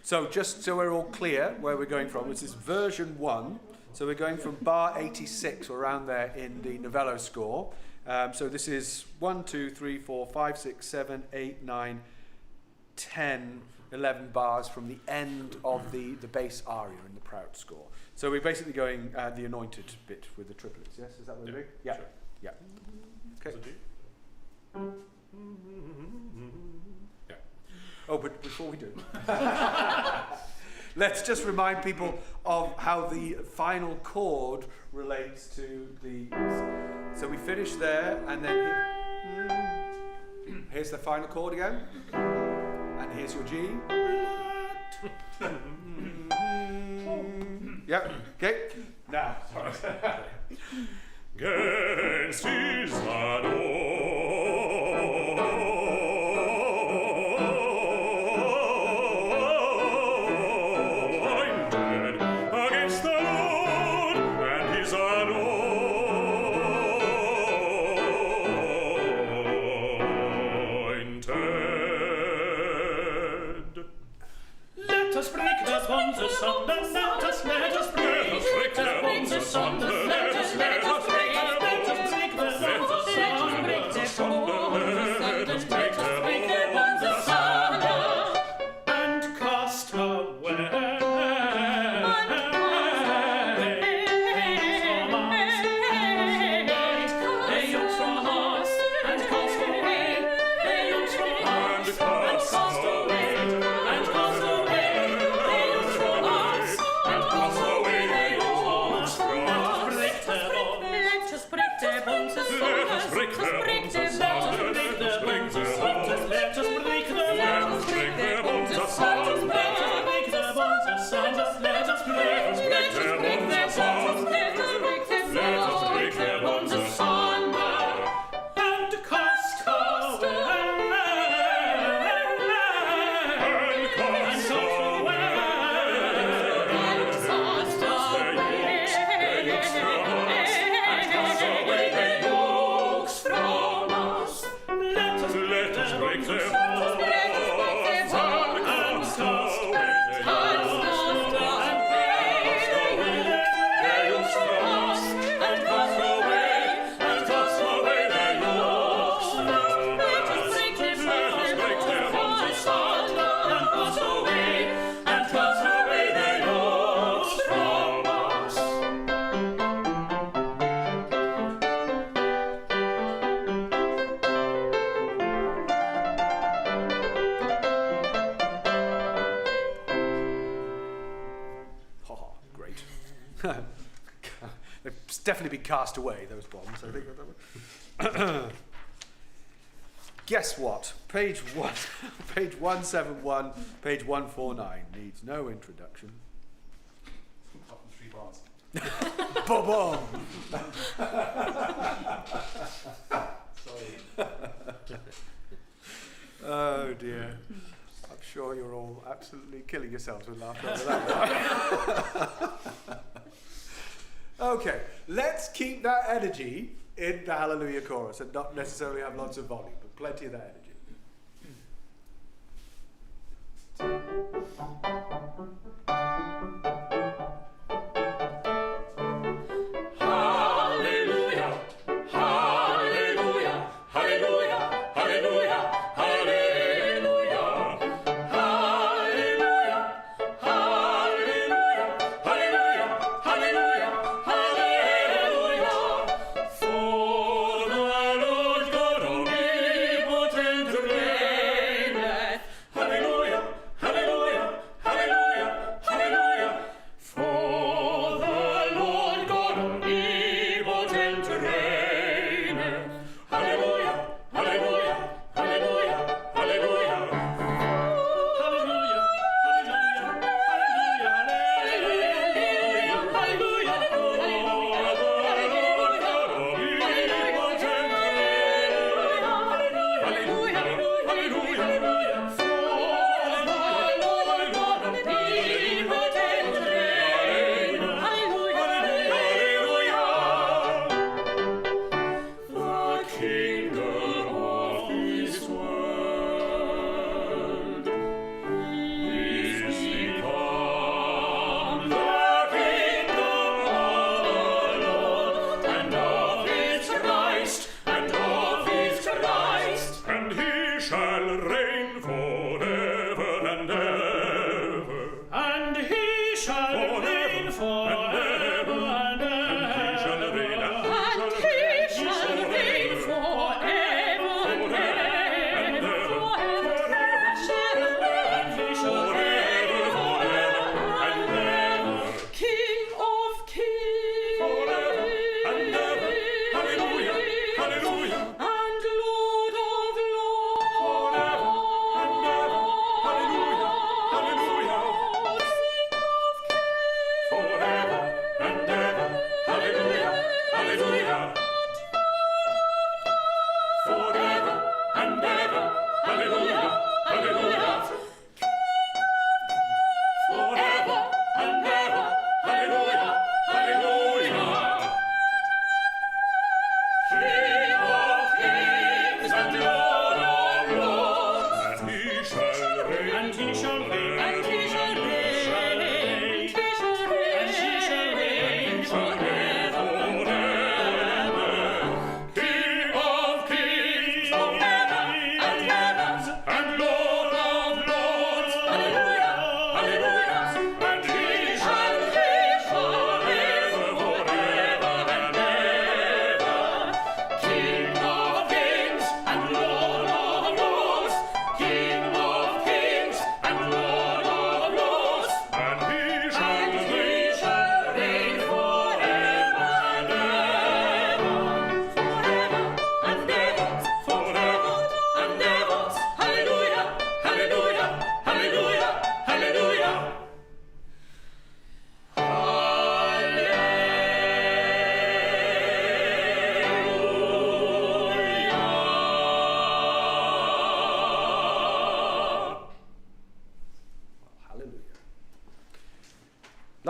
So just so we're all clear where we're going from, this is version 1, So we're going from bar 86, or around there in the Novello score. So this is 1, 2, 3, 4, 5, 6, 7, 8, 9, 10, 11 bars from the end of the bass aria in the Prout score. So we're basically going the anointed bit with the triplets, yes? Is that what we're doing? Yeah. Sure. Yeah. Okay. Yeah. Oh, but before we do, let's just remind people of how the final chord relates to the... So we finish there, and then here's the final chord again. And here's your G. Yep. Okay. Now. Against his anointed, against the Lord and his anointed. Let us break the bonds asunder, let us break the bonds asunder, let us break the bonds asunder, and cast away the yokes from us, and cast away the yokes from us, and cast away, and cast away the yokes from us, and cast away the yokes from us. Let us break the bonds asunder, let us break the bonds asunder, let us break the bonds asunder, let us break the bonds asunder, let us break the bonds asunder, let us break the bonds asunder, and cast away, and cast away the yokes from us. Let us break the bonds asunder, and cast away the yokes from us, and cast away the yokes from us. Let us break the bonds asunder, and cast away the yokes from us. Oh, great. They've definitely been cast away, those bombs, I think. Guess what? Page 171, page 149 needs no introduction. Up in 3 bars. Boom! Oh dear. I'm sure you're all absolutely killing yourselves with laughter over that. Okay, let's keep that energy in the Hallelujah chorus and not necessarily have lots of volume, but plenty of that energy. Hallelujah, hallelujah, hallelujah, hallelujah, hallelujah, hallelujah, hallelujah, hallelujah, hallelujah, hallelujah. For the Lord God omnipotent reigneth. Hallelujah, hallelujah, hallelujah, hallelujah,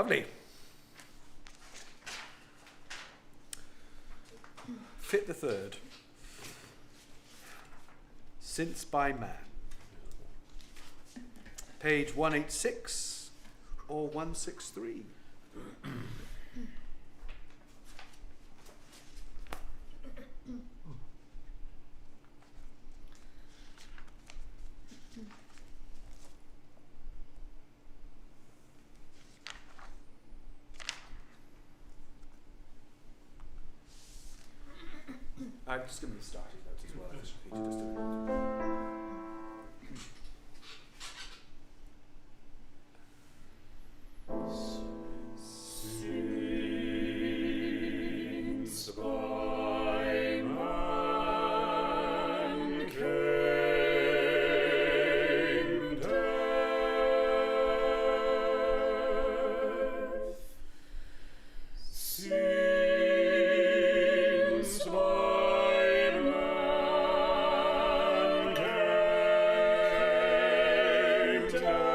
Lovely. Fit the third. Since by Man. Page 186 or 163. I'm just going to start notes as well. Just a Since by man came death, since by man came death,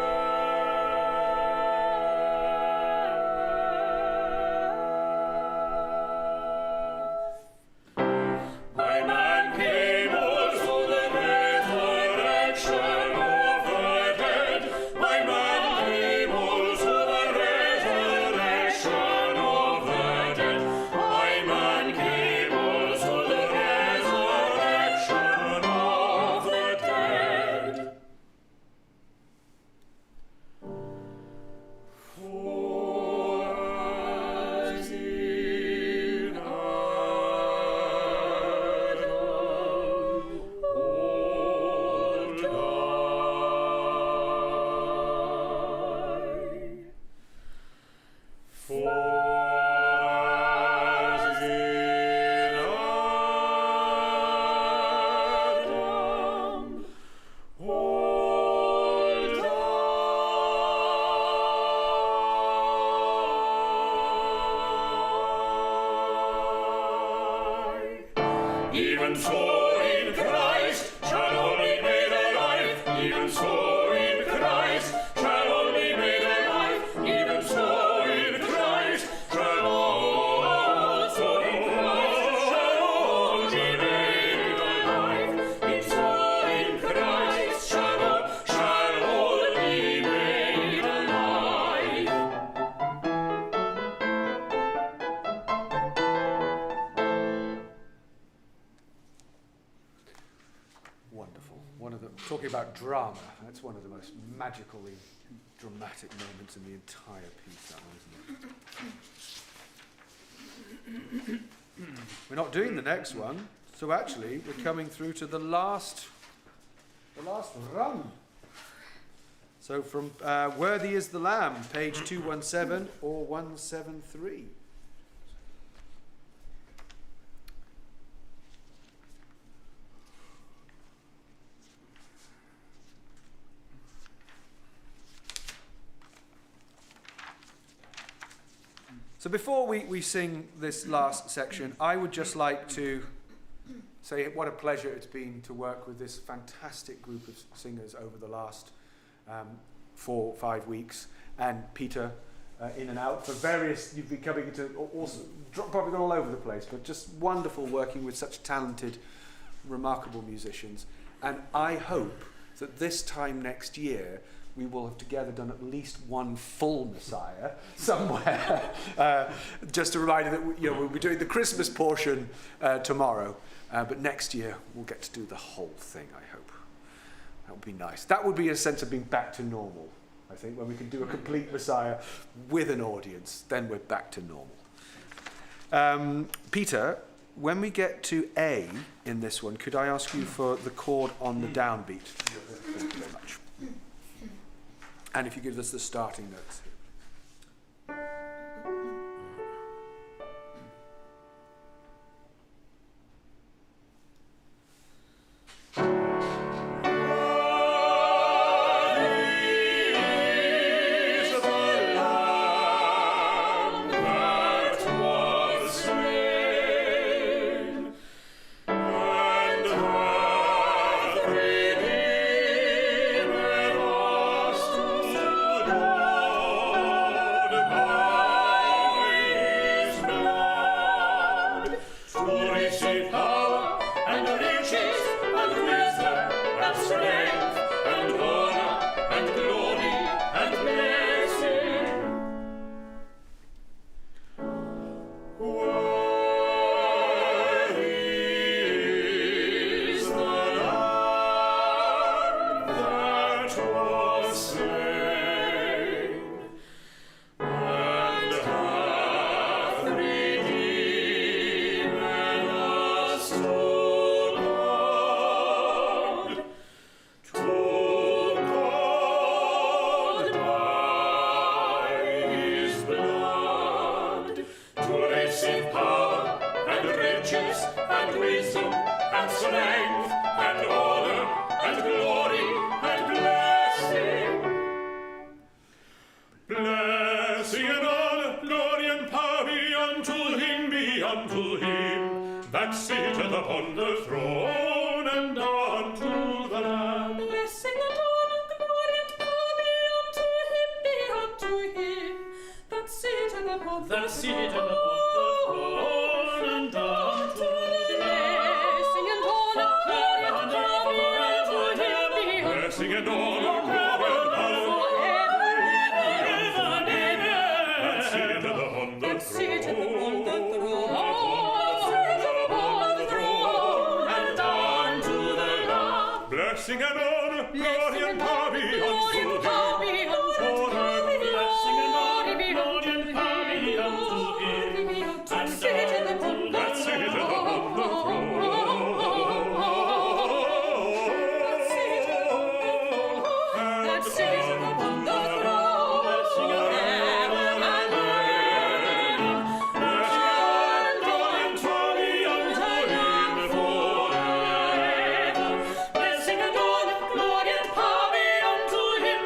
by man came also the resurrection of the dead. By man came also the resurrection of the dead. By man came also the resurrection of the dead. For as in Adam all die, for as in Adam all die. Even so in Christ shall all be made alive. Even so in Christ shall all be made alive. Even so in Christ shall also in Christ shall all be made alive. Even so in Christ shall all be made alive. Wonderful. Talking about drama, that's one of the most magically dramatic moments in the entire piece, that one, isn't it? We're not doing the next one, so actually we're coming through to the last run. So from Worthy is the Lamb, page 217 or 173. So before we sing this last section, I would just like to say what a pleasure it's been to work with this fantastic group of singers over the last 4 or 5 weeks. And Peter, in and out, for various, you've been coming into, also, probably gone all over the place, but just wonderful working with such talented, remarkable musicians. And I hope that this time next year, we will have together done at least one full Messiah somewhere. Just a reminder that we'll be doing the Christmas portion tomorrow, but next year we'll get to do the whole thing, I hope. That would be nice. That would be a sense of being back to normal, I think, when we can do a complete Messiah with an audience, then we're back to normal. Peter, when we get to A in this one, could I ask you for the chord on the downbeat? Thank you very much. And if you give us the starting notes. Lord, and strength, and honor, and glory, and blessing. Worthy is the Lamb that was slain, and hath redeemed us to God by His blood, to receive power and riches and wisdom and strength and honor and glory and blessing. Blessing and honor, glory and power be unto him that sitteth upon the throne and unto the Lamb. Blessing and honor, glory and power be unto him that sitteth upon the throne and unto the Blessing and honor, glory and power unto him be unto Blessing and honor, glory and power that sitteth upon the throne and unto the Lamb. Blessing and honor, glory and power be unto him. Blessing and honor, glory and power be unto him. And sitteth upon the throne. That sitteth upon the throne. Blessing and glory and power be unto him forever. Blessing and honor, glory and power be unto him,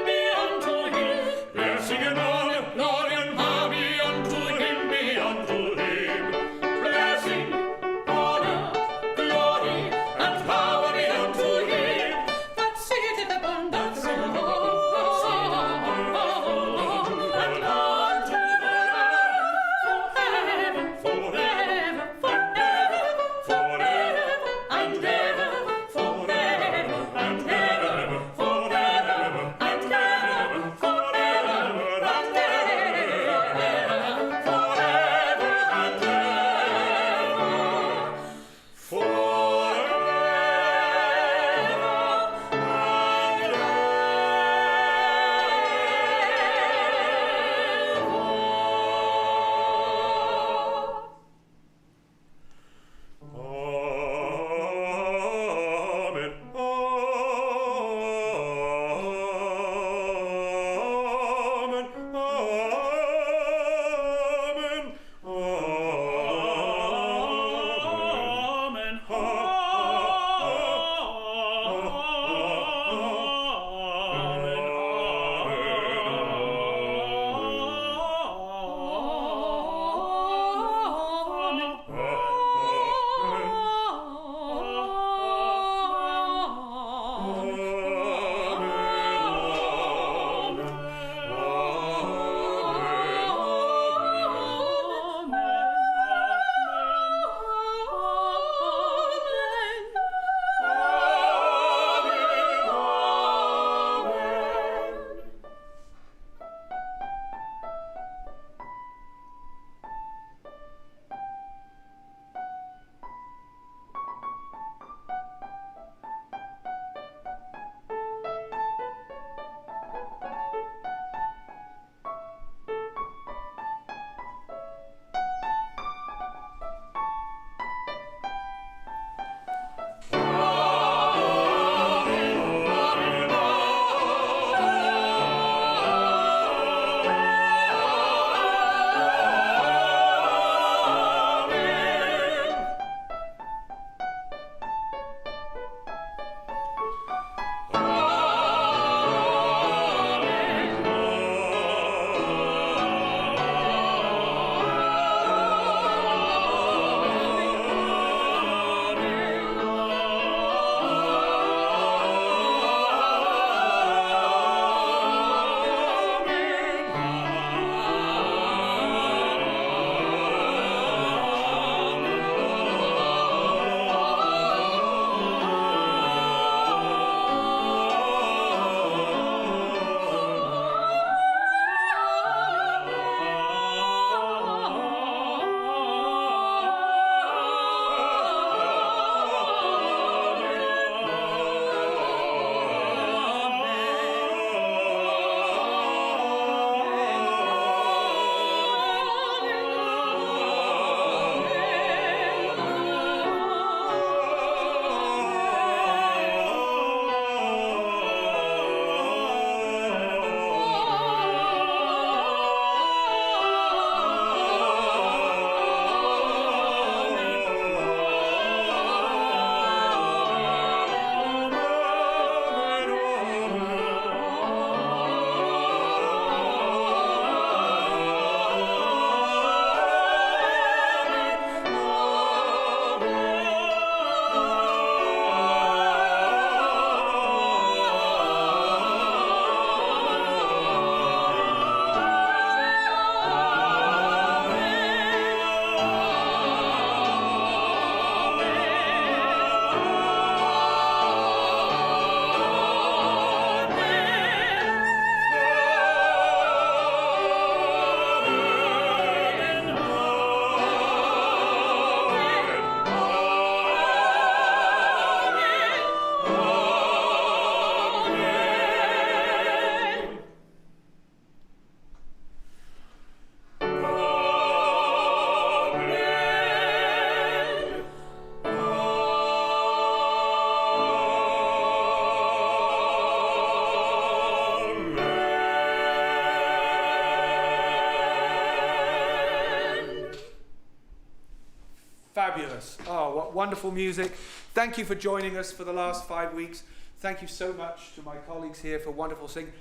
wonderful music. Thank you for joining us for the last 5 weeks. Thank you so much to my colleagues here for wonderful singing.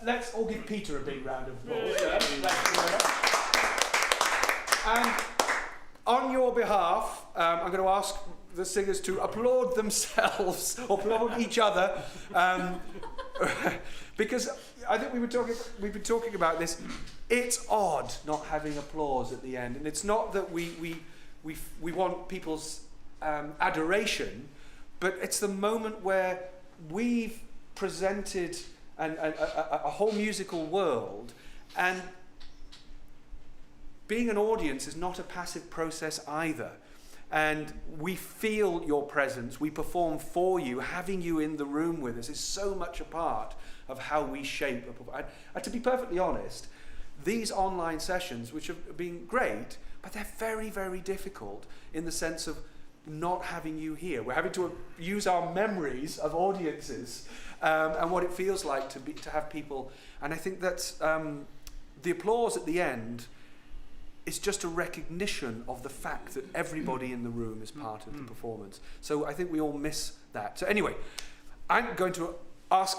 Let's all give Peter a big round of applause. And on your behalf, I'm going to ask the singers to applaud themselves, or applaud each other, because I think we've been talking about this. It's odd not having applause at the end, and it's not that we want people's adoration, but it's the moment where we've presented a whole musical world, and being an audience is not a passive process either. And we feel your presence, we perform for you. Having you in the room with us is so much a part of how we shape a performance. And to be perfectly honest, these online sessions, which have been great, but they're very, very difficult in the sense of not having you here. We're having to use our memories of audiences and what it feels like to have people. And I think that's the applause at the end. It's just a recognition of the fact that everybody in the room is part of the performance. So I think we all miss that. So anyway, I'm going to ask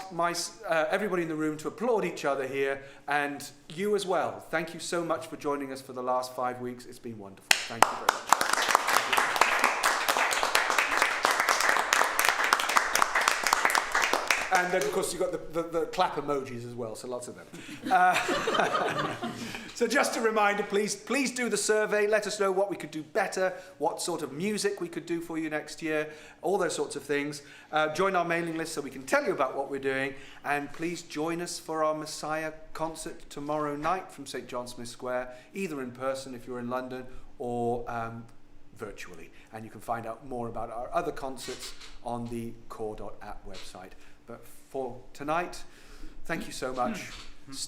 everybody in the room to applaud each other here, and you as well. Thank you so much for joining us for the last 5 weeks. It's been wonderful. Thank you very much. And then, of course, you've got the clap emojis as well, so lots of them. So just a reminder, please do the survey. Let us know what we could do better, what sort of music we could do for you next year, all those sorts of things. Join our mailing list so we can tell you about what we're doing. And please join us for our Messiah concert tomorrow night from St. John Smith Square, either in person if you're in London or virtually. And you can find out more about our other concerts on the core.app website. But for tonight, thank you so much.